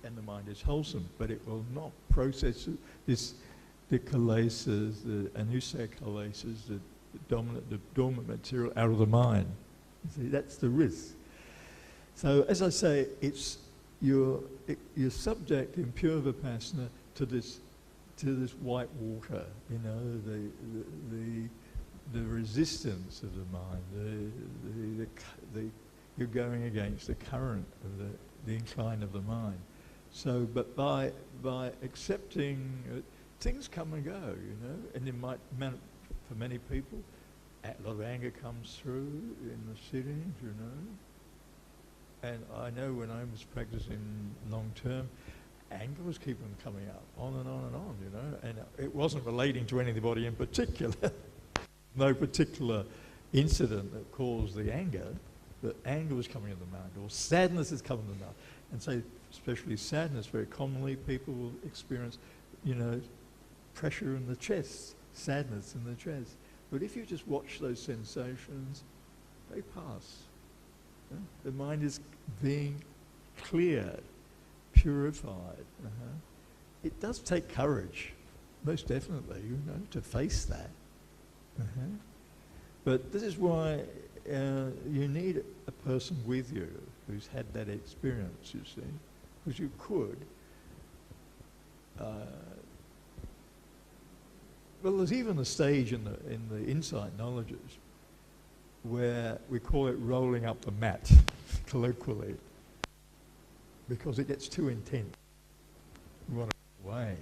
the mind is wholesome, but it will not process the kilesas, the anusaya kilesas, the dormant material out of the mind. You see, that's the risk. So as I say, you're subject in pure Vipassana to this white water, you know, the resistance of the mind, you're going against the current of the incline of the mind. So, but by accepting, things come and go, you know, and it might, for many people, a lot of anger comes through in the sittings, you know. And I know when I was practicing long term, anger was keeping coming up, on and on and on, you know, and it wasn't relating to anybody in particular. No particular incident that caused the anger, but anger was coming in the mind, or sadness is coming in the mind. And so, especially sadness, very commonly people will experience, you know, pressure in the chest, sadness in the chest. But if you just watch those sensations, they pass. Yeah? The mind is being cleared, purified. It does take courage, most definitely, you know, to face that. But this is why you need a person with you who's had that experience, you see, because you could. Well, there's even a stage in the insight knowledges where we call it rolling up the mat, colloquially, because it gets too intense. We want to go away.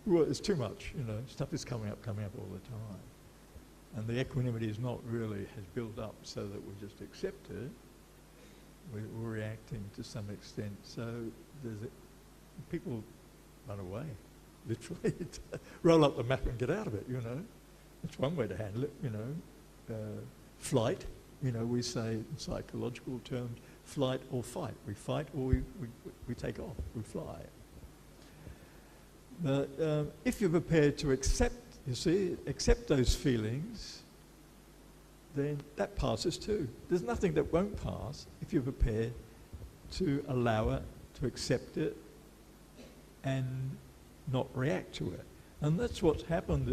Well, it's too much, you know, stuff is coming up all the time. And the equanimity is not really, has built up so that we just accept it. We're reacting to some extent. So people run away, literally. Roll up the mat and get out of it, you know. That's one way to handle it, you know. Flight, you know, we say in psychological terms, flight or fight. We fight or we take off, we fly. But if you're prepared to accept those feelings, then that passes too. There's nothing that won't pass if you're prepared to allow it, to accept it, and not react to it. And that's what's happens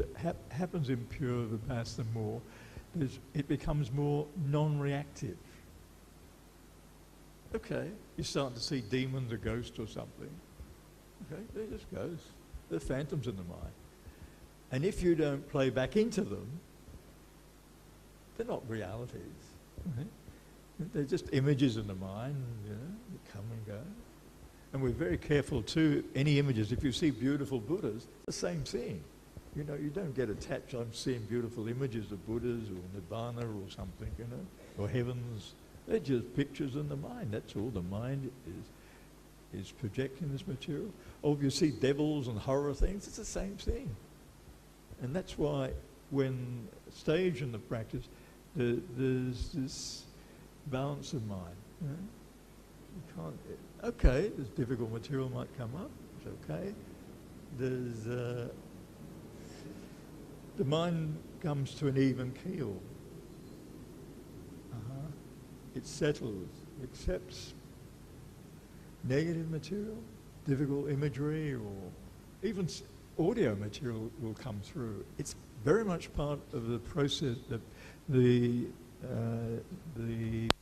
in pure Vipassana more, is it becomes more non-reactive. Okay, you're starting to see demons or ghosts or something. Okay, they're just ghosts. They're phantoms in the mind. And if you don't play back into them, they're not realities. Right? They're just images in the mind, you know, they come and go. And we're very careful too, any images, if you see beautiful Buddhas, the same thing. You know, you don't get attached, I'm seeing beautiful images of Buddhas or Nirvana or something, you know, or heavens. They're just pictures in the mind, that's all. The mind is projecting this material. Or if you see devils and horror things, it's the same thing. And that's why when stage in the practice, there's this balance of mind. You know? You can't. Okay, there's difficult material might come up. It's okay. There's the mind comes to an even keel. It settles, accepts negative material, difficult imagery, or even audio material will come through. It's very much part of the process, the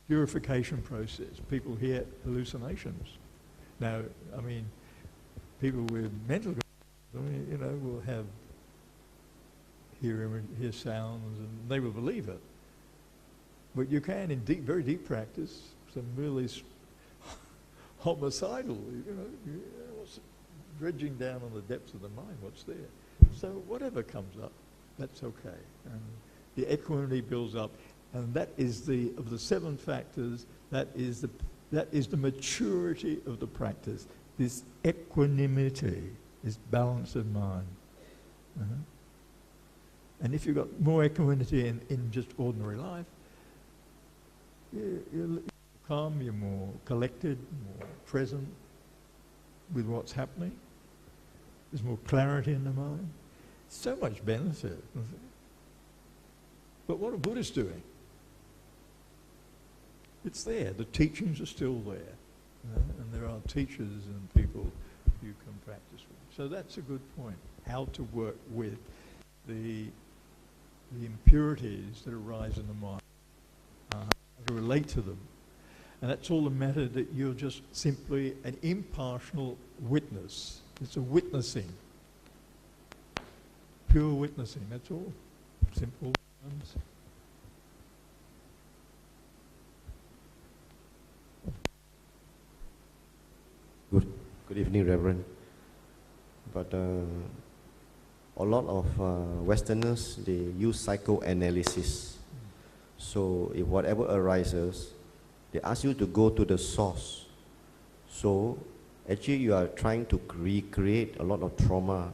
purification process. People hear hallucinations. Now, I mean, people with mental, will have hear sounds, and they will believe it. But you can, in very deep practice, some really homicidal, what's dredging down on the depths of the mind, what's there. So whatever comes up, that's okay. And the equanimity builds up. And that is of the 7 factors, that is the maturity of the practice. This equanimity, this balance of mind. And if you've got more equanimity in just ordinary life, you're calm, you're more collected, more present with what's happening. There's more clarity in the mind. So much benefit. But what are Buddhists doing? It's there. The teachings are still there. And there are teachers and people you can practice with. So that's a good point. How to work with the impurities that arise in the mind. How to relate to them. And that's all the matter that you're just simply an impartial witness. It's a witnessing. Pure witnessing, that's all. Simple terms. Good evening, Reverend. But a lot of Westerners, they use psychoanalysis. So if whatever arises, they ask you to go to the source. So actually you are trying to recreate a lot of trauma.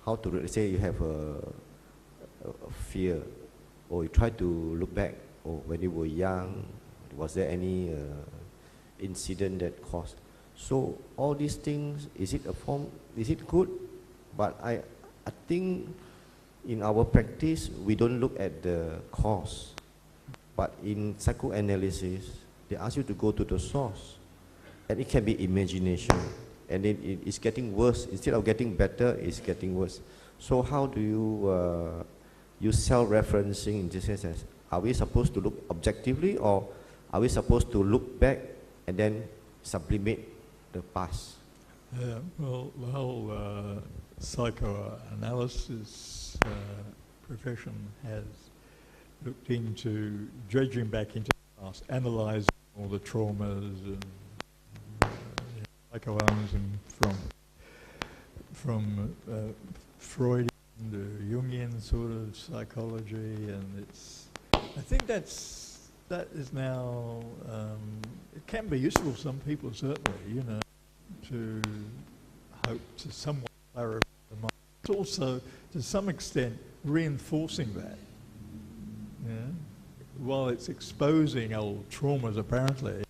How to say you have a fear, or you try to look back, or when you were young, was there any incident that caused? So all these things, is it a form, is it good? But I think in our practice, we don't look at the cause. But in psychoanalysis, they ask you to go to the source. And it can be imagination. And it's getting worse. Instead of getting better, it's getting worse. So how do you use self-referencing in this sense? Are we supposed to look objectively, or are we supposed to look back and then sublimate the past? Well, the whole psychoanalysis profession has looked into dredging back into the past, analysing all the traumas and psychoanalysis from Freudian to Jungian sort of psychology, and I think that is now, it can be useful for some people certainly, to hope to somewhat clarify the mind. It's also, to some extent, reinforcing that. While it's exposing old traumas apparently,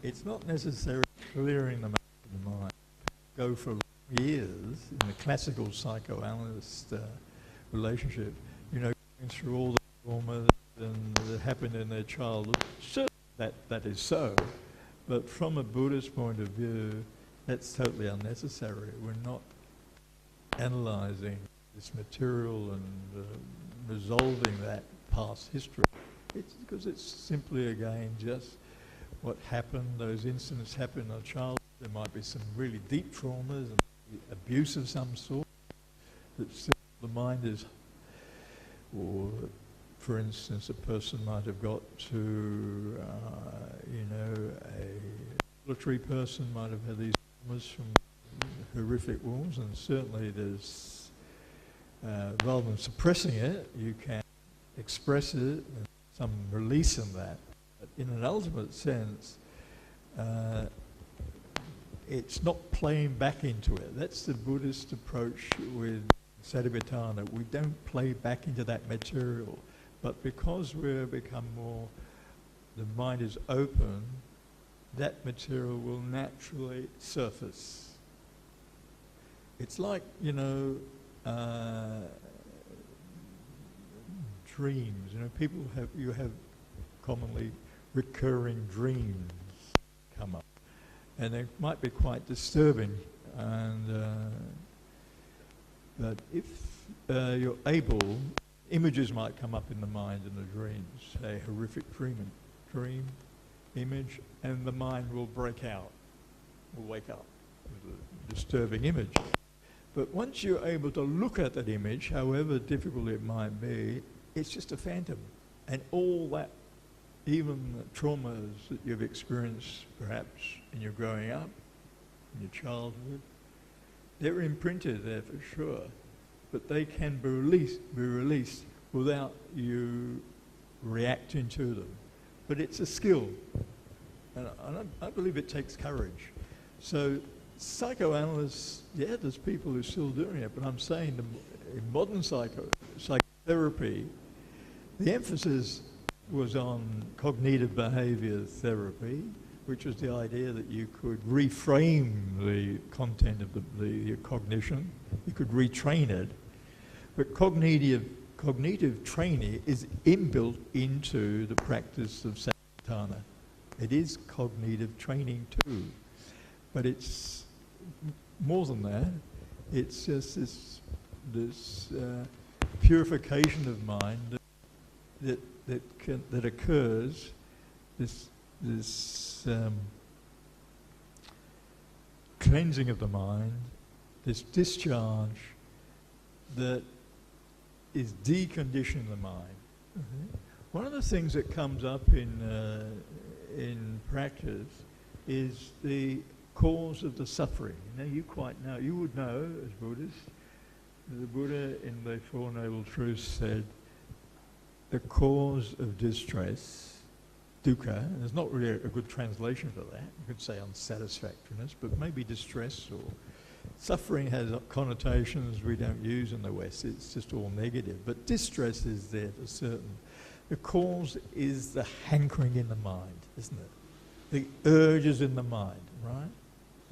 it's not necessarily clearing them out of the mind. Go for years in the classical psychoanalyst relationship, going through all the traumas that happened in their childhood. Sure, that is so, but from a Buddhist point of view, that's totally unnecessary. We're not analysing this material and resolving that past history. It's because it's simply, again, just what happened. Those incidents happened in our childhood. There might be some really deep traumas and abuse of some sort that still the mind is, or for instance, a person might have got to, a military person might have had these traumas from horrific wars, and certainly there's, rather than suppressing it, you can express it and some release in that. But in an ultimate sense, it's not playing back into it. That's the Buddhist approach with Satipatthana. We don't play back into that material. But because we've become more, the mind is open that material will naturally surface. It's like, dreams. People have commonly recurring dreams come up, and they might be quite disturbing. But if you're able, images might come up in the mind in the dreams, a horrific dream image, and the mind will break out, will wake up with a disturbing image. But once you're able to look at that image, however difficult it might be, it's just a phantom. And all that, even the traumas that you've experienced perhaps in your growing up, in your childhood, they're imprinted there for sure. But they can be released without you reacting to them. But it's a skill. And I believe it takes courage. So psychoanalysts, there's people who are still doing it, but I'm saying in modern psychotherapy, the emphasis was on cognitive behavior therapy, which was the idea that you could reframe the content of the cognition, you could retrain it, but cognitive training is inbuilt into the practice of Satipatthana. It is cognitive training too, but it's more than that. It's just this purification of mind that occurs. This cleansing of the mind, this discharge that is deconditioning the mind. Mm-hmm. One of the things that comes up in practice is the cause of the suffering. You would know as Buddhists, the Buddha in the Four Noble Truths said, the cause of distress, dukkha, and there's not really a good translation for that. You could say unsatisfactoriness, but maybe distress or suffering has connotations we don't use in the West. It's just all negative. But distress is there for certain. The cause is the hankering in the mind, isn't it? The urges in the mind, right?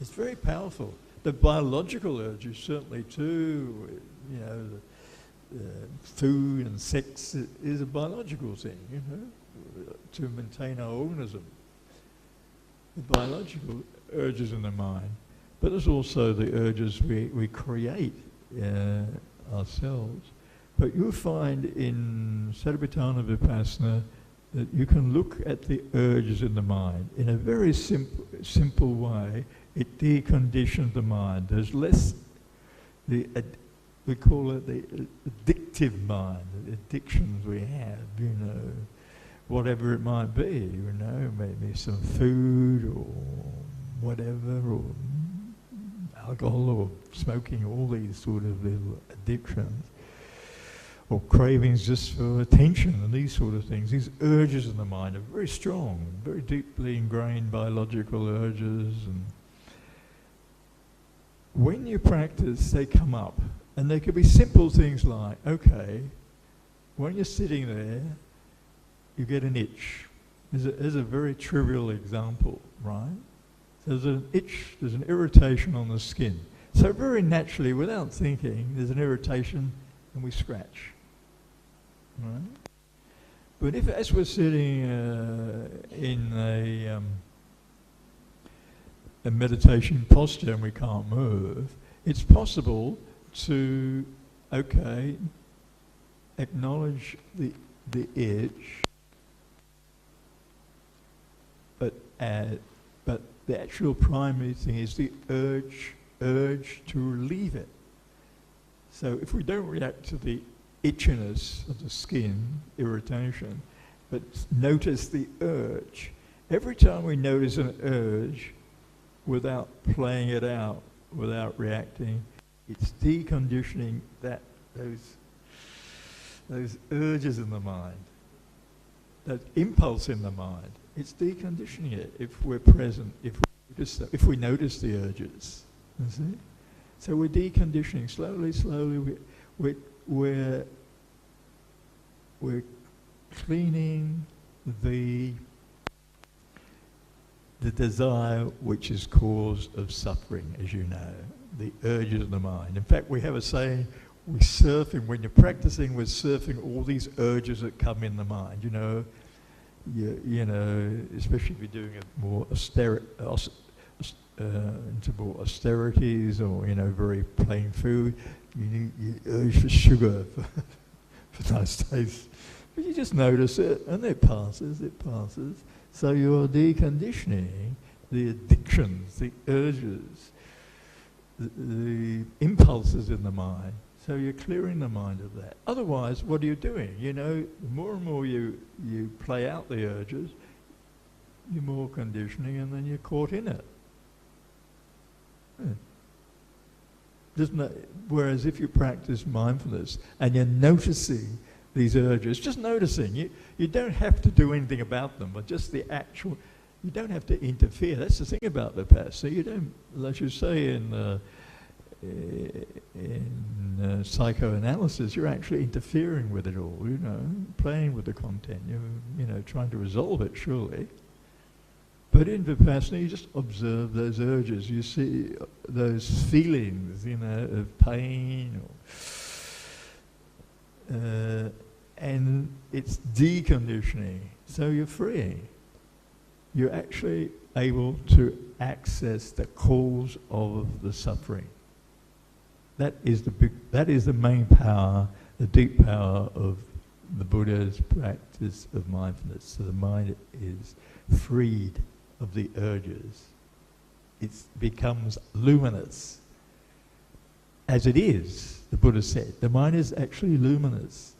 It's very powerful. The biological urges certainly too, food and sex is a biological thing, to maintain our organism. The biological urges in the mind, but there's also the urges we create ourselves. But you'll find in Satipatthana Vipassana that you can look at the urges in the mind in a very simple way. It deconditions the mind. There's less we call it the addictive mind, the addictions we have, whatever it might be, maybe some food or whatever, or alcohol or smoking, all these sort of little addictions, or cravings just for attention and these sort of things. These urges in the mind are very strong, very deeply ingrained biological urges, and when you practice, they come up. And they could be simple things like, okay, when you're sitting there, you get an itch. There's a very trivial example, right? There's an itch, there's an irritation on the skin. So very naturally, without thinking, there's an irritation and we scratch, right? But if, as we're sitting in a meditation posture and we can't move, it's possible to, acknowledge the itch, but the actual primary thing is the urge to relieve it. So if we don't react to the itchiness of the skin, irritation, but notice the urge, every time we notice an urge without playing it out, without reacting, it's deconditioning those urges in the mind, that impulse in the mind. It's deconditioning it if we're present, if we notice the urges. You see? So we're deconditioning slowly. We're cleaning the the desire which is cause of suffering, as you know, the urges of the mind. In fact, we have a saying, we're surfing, when you're practicing, we're surfing all these urges that come in the mind. You know, especially if you're doing a more into more austerities or, very plain food, you urge for sugar for nice taste. But you just notice it, and it passes. So you're deconditioning the addictions, the urges, the impulses in the mind. So you're clearing the mind of that. Otherwise, what are you doing? The more and more you play out the urges, you're more conditioning, and then you're caught in it. Whereas if you practice mindfulness and you're noticing these urges, just noticing, you don't have to do anything about them, but just the actual, you don't have to interfere. That's the thing about Vipassana. You don't, as you say in psychoanalysis, you're actually interfering with it all, playing with the content, trying to resolve it, surely. But in Vipassana, you just observe those urges. You see those feelings, of pain, and it's deconditioning. So you're free. You're actually able to access the cause of the suffering. That is the main power, the deep power of the Buddha's practice of mindfulness. So the mind is freed of the urges. It becomes luminous. As it is, the Buddha said, the mind is actually luminous.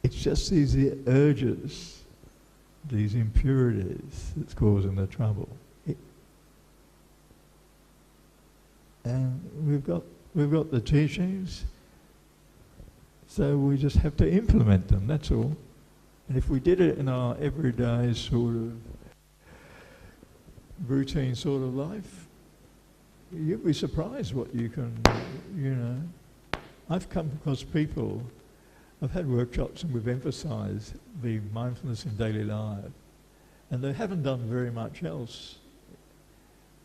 It's just these urges, these impurities, that's causing the trouble. And we've got the teachings, so we just have to implement them, that's all. And if we did it in our everyday sort of routine sort of life, you'd be surprised what you can, I've come across people, I've had workshops and we've emphasized the mindfulness in daily life, and they haven't done very much else.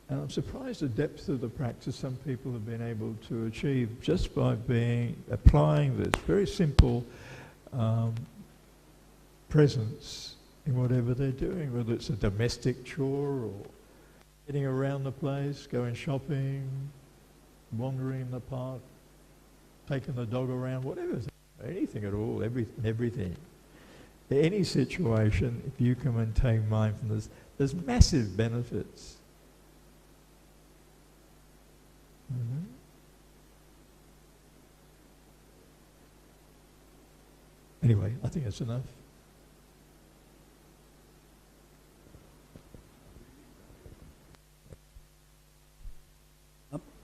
And I'm surprised the depth of the practice some people have been able to achieve just by applying this very simple presence in whatever they're doing, whether it's a domestic chore or getting around the place, going shopping, wandering in the park, taking the dog around, whatever, anything at all, everything. In any situation, if you can maintain mindfulness, there's massive benefits. Mm-hmm. Anyway, I think that's enough.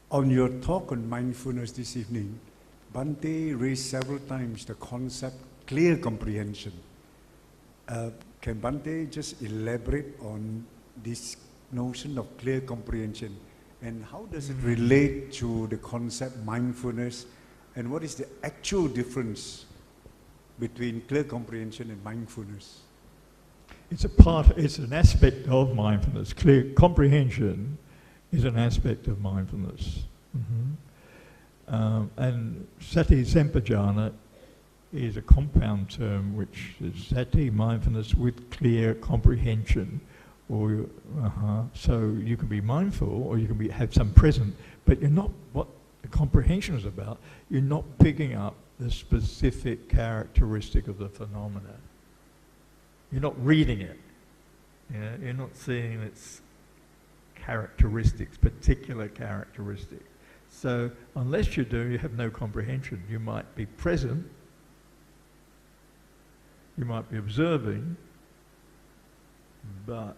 On your talk on mindfulness this evening, Bhante raised several times the concept clear comprehension. Can Bhante just elaborate on this notion of clear comprehension, and how does it relate to the concept mindfulness, and what is the actual difference between clear comprehension and mindfulness? It's an aspect of mindfulness. Clear comprehension is an aspect of mindfulness. Mm-hmm. And sati sampajana is a compound term, which is sati, mindfulness, with clear comprehension. So you can be mindful, or you can have some present, but you're not, what the comprehension is about, you're not picking up the specific characteristic of the phenomena. You're not reading it. You're not seeing its characteristics, particular characteristics. So unless you do, you have no comprehension. You might be present, you might be observing, but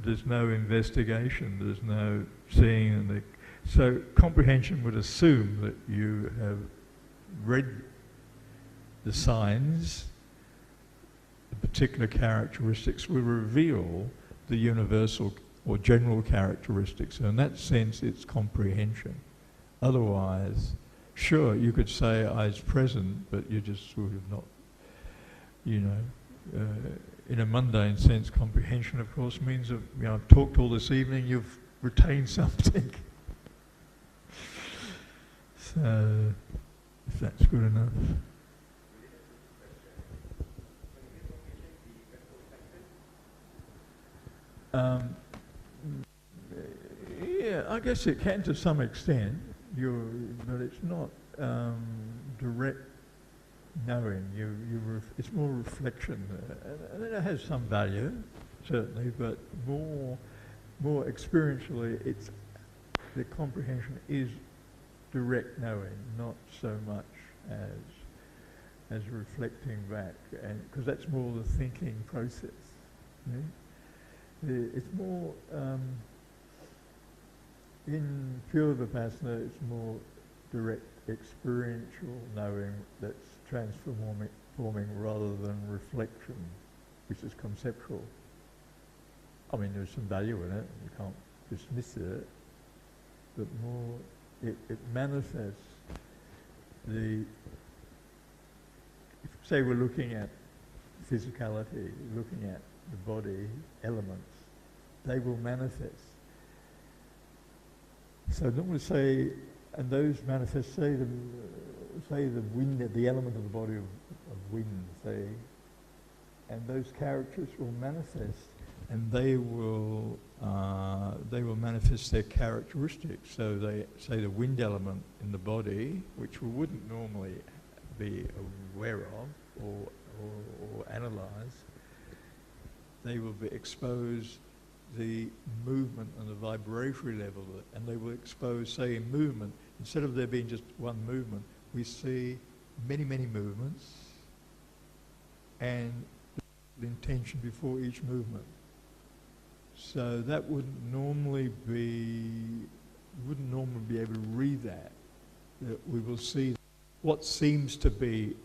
there's no investigation, there's no seeing. So comprehension would assume that you have read the signs, the particular characteristics will reveal the universal or general characteristics. So in that sense, it's comprehension. Otherwise, sure, you could say I was present, but you're just sort of not, in a mundane sense, comprehension, of course, means that I've talked all this evening, you've retained something. So, if that's good enough. Yeah, I guess it can to some extent, but it's not direct knowing. It's more reflection, and it has some value, certainly, but more experientially, the comprehension is direct knowing, not so much as reflecting back, and because that's more the thinking process. It's more in pure vipassana. It's more direct experiential knowing that's transforming rather than reflection, which is conceptual. I mean, there's some value in it. You can't dismiss it, but more it manifests say we're looking at physicality, looking at the body elements, they will manifest. So normally say, and those manifest, say the wind, the element of the body of wind, say, and those characters will manifest, and they will manifest their characteristics. So they say the wind element in the body, which we wouldn't normally be aware of or analyze, they will be exposed the movement and the vibratory level, and they will expose, say, in movement, instead of there being just one movement, we see many, many movements and the intention before each movement. So that wouldn't normally be able to read that. That we will see what seems to be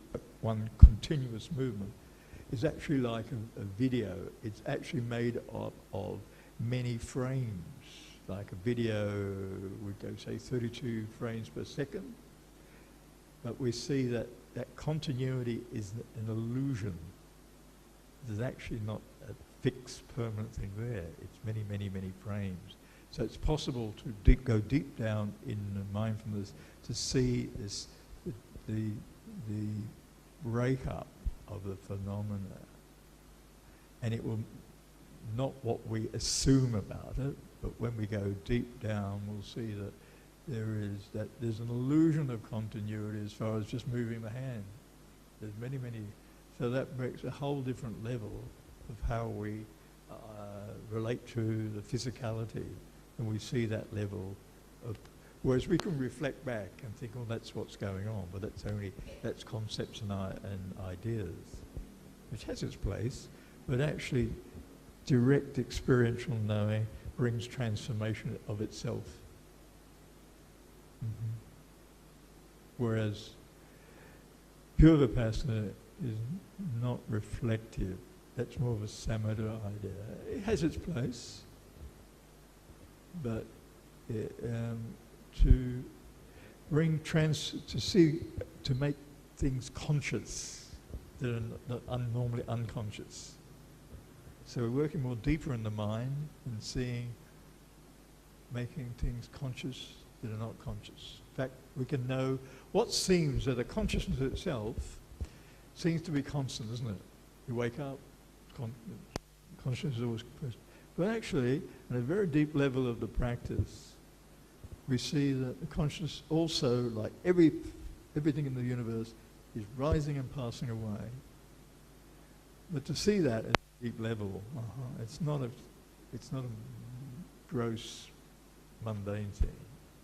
one continuous movement is actually like a video. It's actually made up of many frames. Like a video would go, say, 32 frames per second. But we see that continuity is an illusion. There's actually not a fixed permanent thing there. It's many, many, many frames. So it's possible to go deep down in mindfulness to see the breakup of the phenomena. And it will not what we assume about it, but when we go deep down, we'll see that there's an illusion of continuity as far as just moving the hand. There's many, many. So that breaks a whole different level of how we relate to the physicality, and we see that level of. Whereas we can reflect back and think, oh, that's what's going on, but that's concepts and ideas, which has its place, but actually direct experiential knowing brings transformation of itself. Mm-hmm. Whereas pure vipassana is not reflective. That's more of a samatha idea. It has its place, but to make things conscious that are not normally unconscious. So we're working more deeper in the mind and making things conscious that are not conscious. In fact, we can know what seems that the consciousness itself seems to be constant, isn't it? You wake up, consciousness is always present. But actually, at a very deep level of the practice, we see that the consciousness also, like everything in the universe, is rising and passing away. But to see that at a deep level, it's not a gross, mundane thing.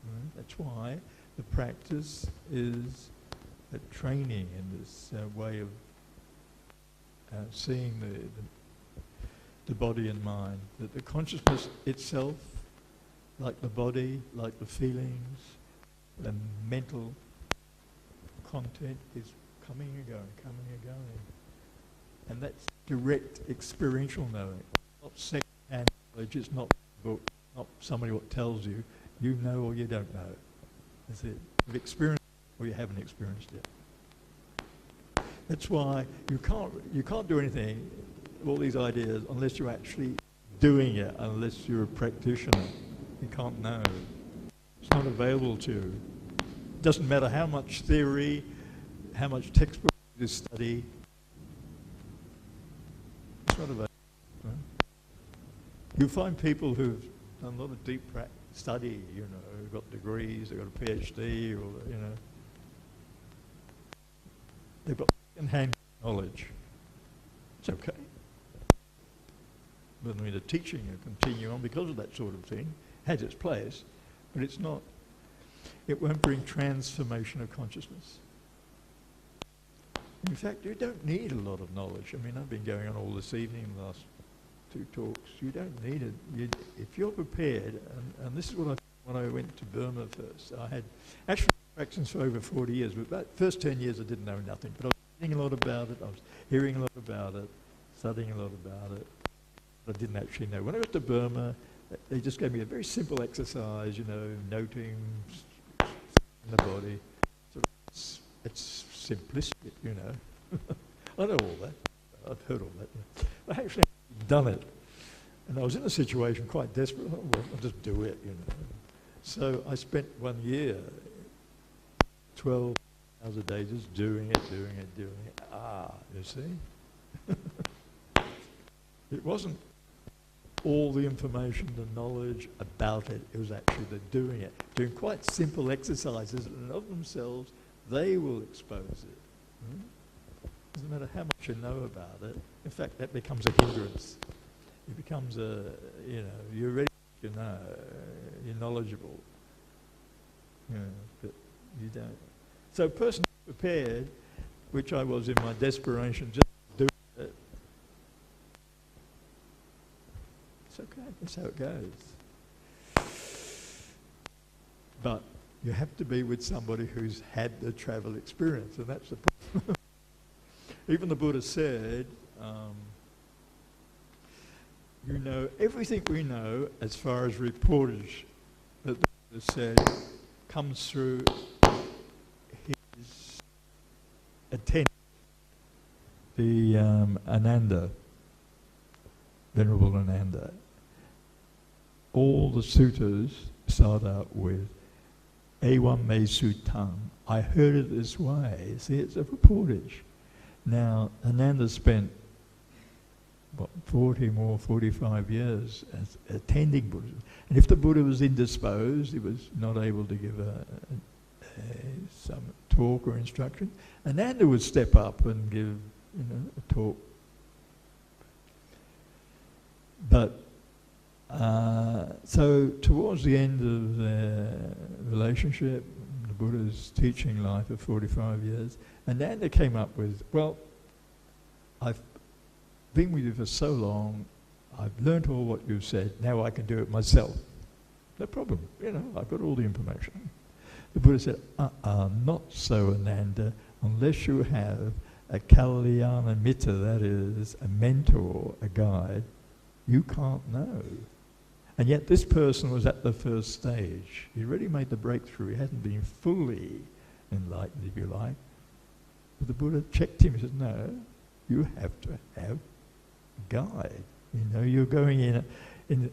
Right? That's why the practice is a training in this way of seeing the body and mind. That the consciousness itself, like the body, like the feelings, the mental content is coming and going, coming and going. And that's direct experiential knowing, not second-hand knowledge. It's not a book, not somebody what tells you. You know or you don't know. That's it. You've experienced or you haven't experienced it. That's why you can't do anything, all these ideas, unless you're actually doing it, unless you're a practitioner. You can't know. It's not available to you. It doesn't matter how much theory, how much textbook you study. It's not available. Right? You find people who've done a lot of deep study, you know, who've got degrees, they've got a PhD, or, you know, they've got second-hand knowledge. It's okay. Doesn't mean the teaching will continue on because of that sort of thing. Has its place, but it's not. It won't bring transformation of consciousness. In fact, you don't need a lot of knowledge. I mean, I've been going on all this evening, the last 2 talks. You don't need it. If you're prepared, and this is what I when I went to Burma first. I had actually practiced for over 40 years, but about the first 10 years I didn't know nothing. But I was reading a lot about it, I was hearing a lot about it, studying a lot about it. But I didn't actually know. When I got to Burma, they just gave me a very simple exercise, you know, noting in the body. So it's simplistic, you know. I know all that. I've heard all that. I actually done it. And I was in a situation quite desperate. Oh, well, I'll just do it, you know. So I spent 1 year, 12 hours a day, just doing it. You see? It wasn't all the information, the knowledge about it. It was actually the doing it. Doing quite simple exercises, and of themselves, they will expose it. Doesn't matter how much you know about it. In fact, that becomes a hindrance. It becomes a, you know, you're ready to know, you're knowledgeable. You know, but you don't. So a person prepared, which I was in my desperation, just do it. It's okay, that's how it goes. But you have to be with somebody who's had the travel experience, and that's the problem. Even the Buddha said, you know, everything we know as far as reportage that the Buddha said comes through his attendant, the Ananda, Venerable Ananda. All the suttas start out with Ewan me sutang. I heard it this way. See, it's a reportage. Now, Ananda spent, 45 years as attending Buddhism. And if the Buddha was indisposed, he was not able to give some talk or instruction, Ananda would step up and give, you know, a talk. But so towards the end of their relationship, the Buddha's teaching life of 45 years, Ananda came up with, well, I've been with you for so long, I've learnt all what you've said, now I can do it myself. No problem, you know, I've got all the information. The Buddha said, not so, Ananda, unless you have a Kalyana Mitta, that is, a mentor, a guide, you can't know. And yet this person was at the first stage. He'd already made the breakthrough. He hadn't been fully enlightened, if you like. But the Buddha checked him and said, no, you have to have a guide. You know, you're going in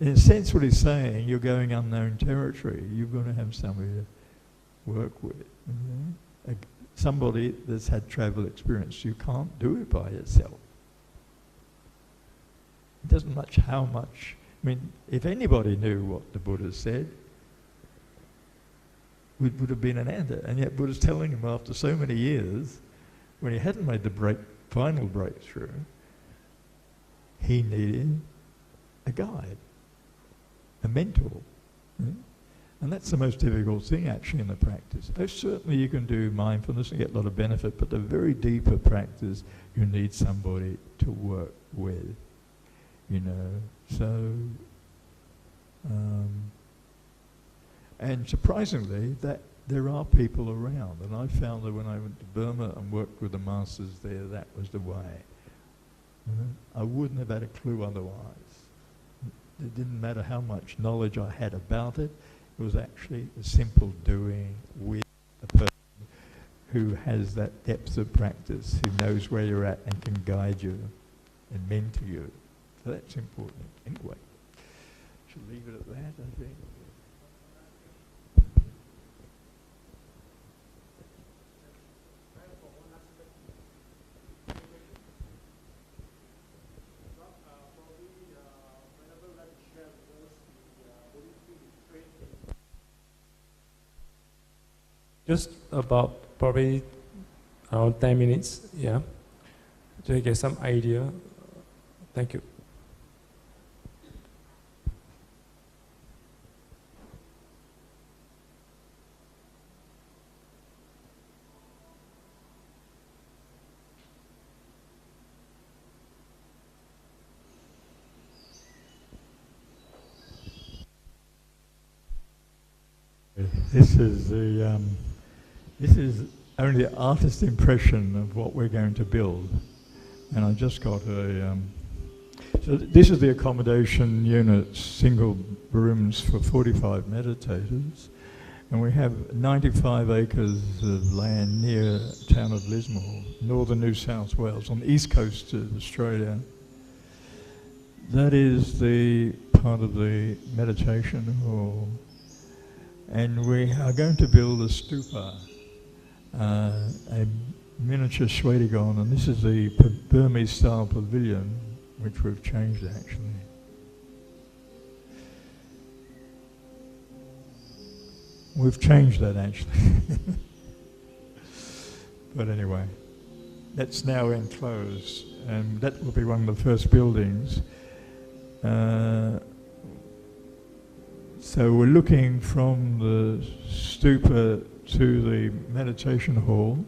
a sense what he's saying, you're going unknown territory. You've got to have somebody to work with. You know? Somebody that's had travel experience. You can't do it by yourself. It doesn't much how much. I mean, if anybody knew what the Buddha said, it would have been Ananda. And yet Buddha's telling him after so many years, when he hadn't made the final breakthrough, he needed a guide, a mentor. Yeah? And that's the most difficult thing actually in the practice. Most certainly you can do mindfulness and get a lot of benefit, but the very deeper practice, you need somebody to work with. You know, so, and surprisingly, that there are people around, and I found that when I went to Burma and worked with the masters there, that was the way. I wouldn't have had a clue otherwise. It didn't matter how much knowledge I had about it, it was actually a simple doing with a person who has that depth of practice, who knows where you're at and can guide you and mentor you. So that's important. Anyway, should leave it at that, I think. Just about probably around 10 minutes, yeah, to get some idea. Thank you. This is only the artist's impression of what we're going to build. And I just got so this is the accommodation units, single rooms for 45 meditators. And we have 95 acres of land near the town of Lismore, northern New South Wales, on the east coast of Australia. That is the part of the meditation hall. And we are going to build a stupa, a miniature Shwedagon, and this is the Burmese-style pavilion, which we've changed actually. We've changed that actually. But anyway, that's now enclosed, and that will be one of the first buildings. So we're looking from the stupa to the meditation hall.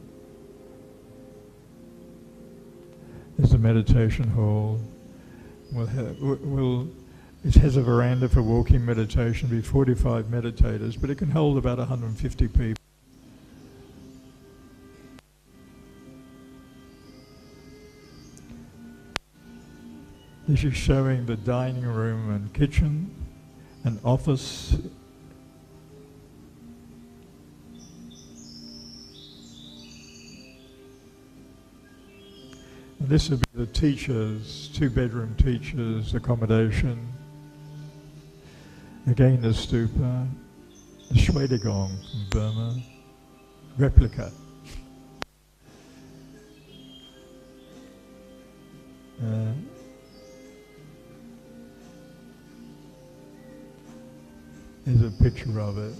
There's the meditation hall. It has a veranda for walking meditation, be 45 meditators, but it can hold about 150 people. This is showing the dining room and kitchen, an office. And this would be the teachers, 2-bedroom teachers accommodation. Again the stupa, the Shwedagon from Burma, replica. There's a picture of it.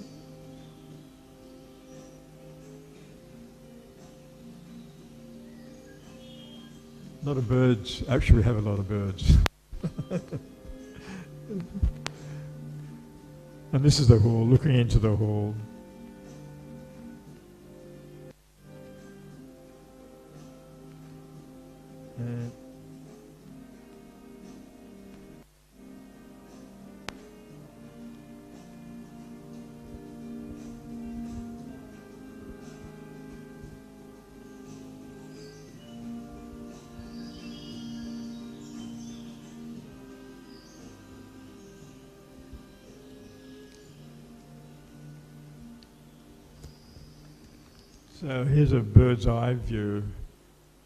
A lot of birds. Actually, we have a lot of birds. And this is the hall, looking into the hall. So here's a bird's eye view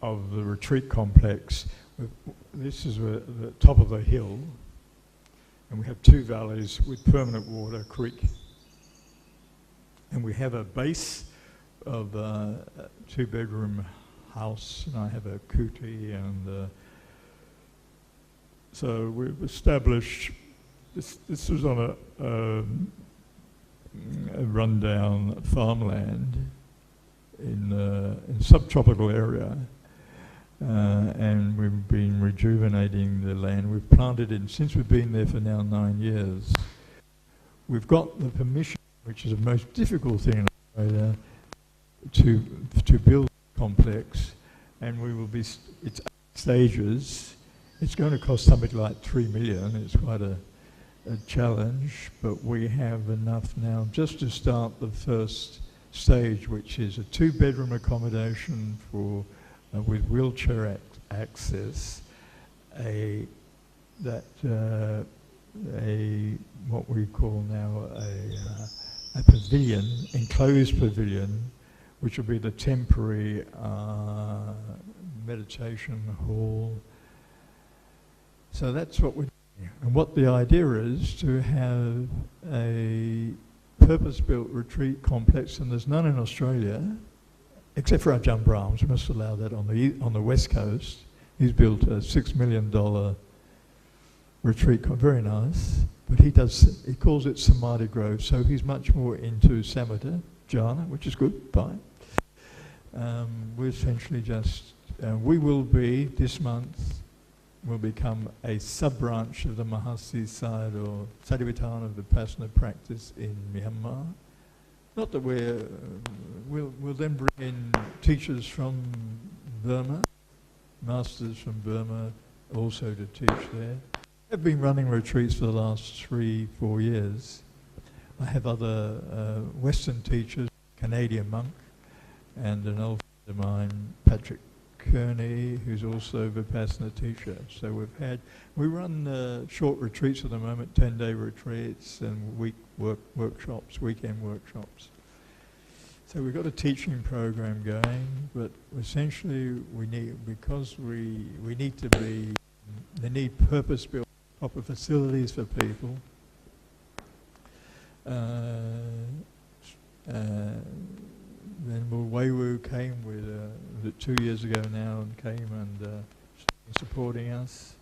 of the retreat complex. This is the top of the hill, and we have 2 valleys with permanent water, creek. And we have a base of a 2-bedroom house, and I have a kuti, and so we've established, this was on a rundown farmland in subtropical area, and we've been rejuvenating the land. We've planted it since we've been there for now 9 years. We've got the permission, which is the most difficult thing in Australia, to build a complex, and we will be. It's 8 stages. It's going to cost something like 3 million. It's quite a challenge, but we have enough now just to start the first stage, which is a 2-bedroom accommodation for with wheelchair access, a what we call now a pavilion, enclosed pavilion, which will be the temporary meditation hall. So that's what we're doing. And what the idea is to have a purpose-built retreat complex, and there's none in Australia, except for Ajahn Brahms. We must allow that on the west coast. He's built a $6 million retreat, very nice. But he calls it Samadhi Grove, so he's much more into samatha, jhana, which is good, fine. We're essentially just, we will be, this month, will become a sub-branch of the Mahasi side or Satipatthana Vipassana practice in Myanmar. Not that we'll then bring in teachers from Burma, masters from Burma, also to teach there. I've been running retreats for the last 3-4 years. I have other Western teachers, Canadian monk, and an old friend of mine, Patrick Kearney, who's also a Vipassana teacher. So we run short retreats at the moment, 10-day retreats and workshops, weekend workshops. So we've got a teaching program going, but essentially they need purpose-built proper facilities for people. Then Mulwayu came with, was it 2 years ago now, and came and supporting us,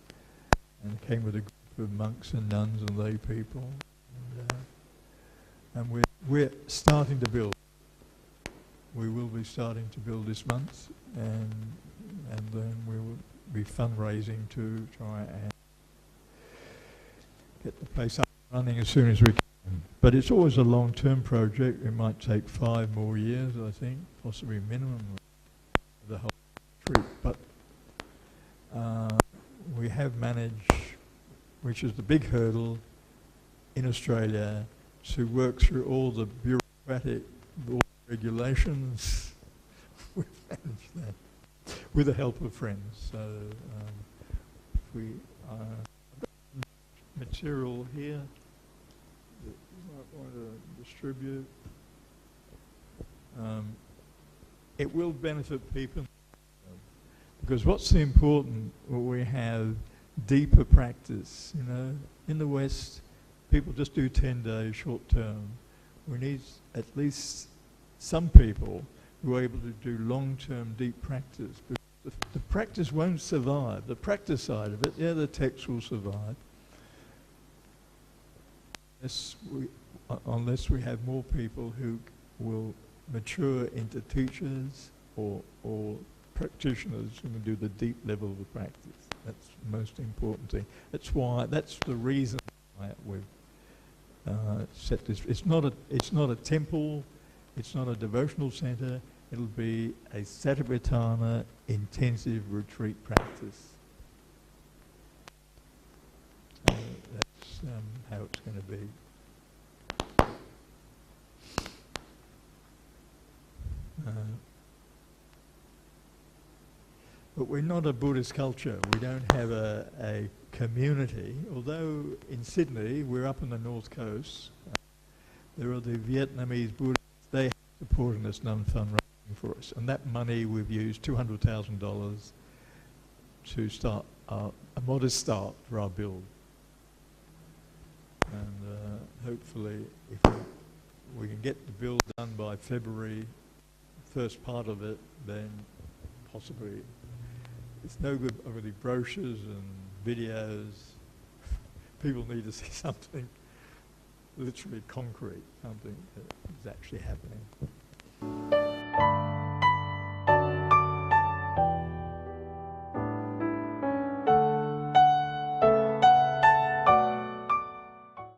and came with a group of monks and nuns and lay people, and we're starting to build. We will be starting to build this month, and then we will be fundraising to try and get the place up and running as soon as we can. But it's always a long-term project. It might take 5 more years, I think, possibly minimum, the whole retreat. But we have managed, which is the big hurdle in Australia, to work through all the bureaucratic regulations. We've managed that with the help of friends. So we material here that you might want to distribute. It will benefit people, because what's important, we have deeper practice. In the West, people just do 10 days short term. We need at least some people who are able to do long-term deep practice. But the practice won't survive. The practice side of it, the text will survive. Unless we have more people who will mature into teachers or practitioners who can do the deep level of the practice. That's the most important thing. That's the reason why we've set this. It's not a temple. It's not a devotional center. It'll be a Satipatthana intensive retreat practice. That's how it's going to be. But we're not a Buddhist culture. We don't have a community. Although in Sydney, we're up on the north coast, there are the Vietnamese Buddhists. They are supporting us non-fundraising for us. And that money we've used, $200,000, to start a modest start for our build. And hopefully, if we can get the build done by February, first part of it, then possibly. It's no good already brochures and videos. People need to see something literally concrete, something that is actually happening.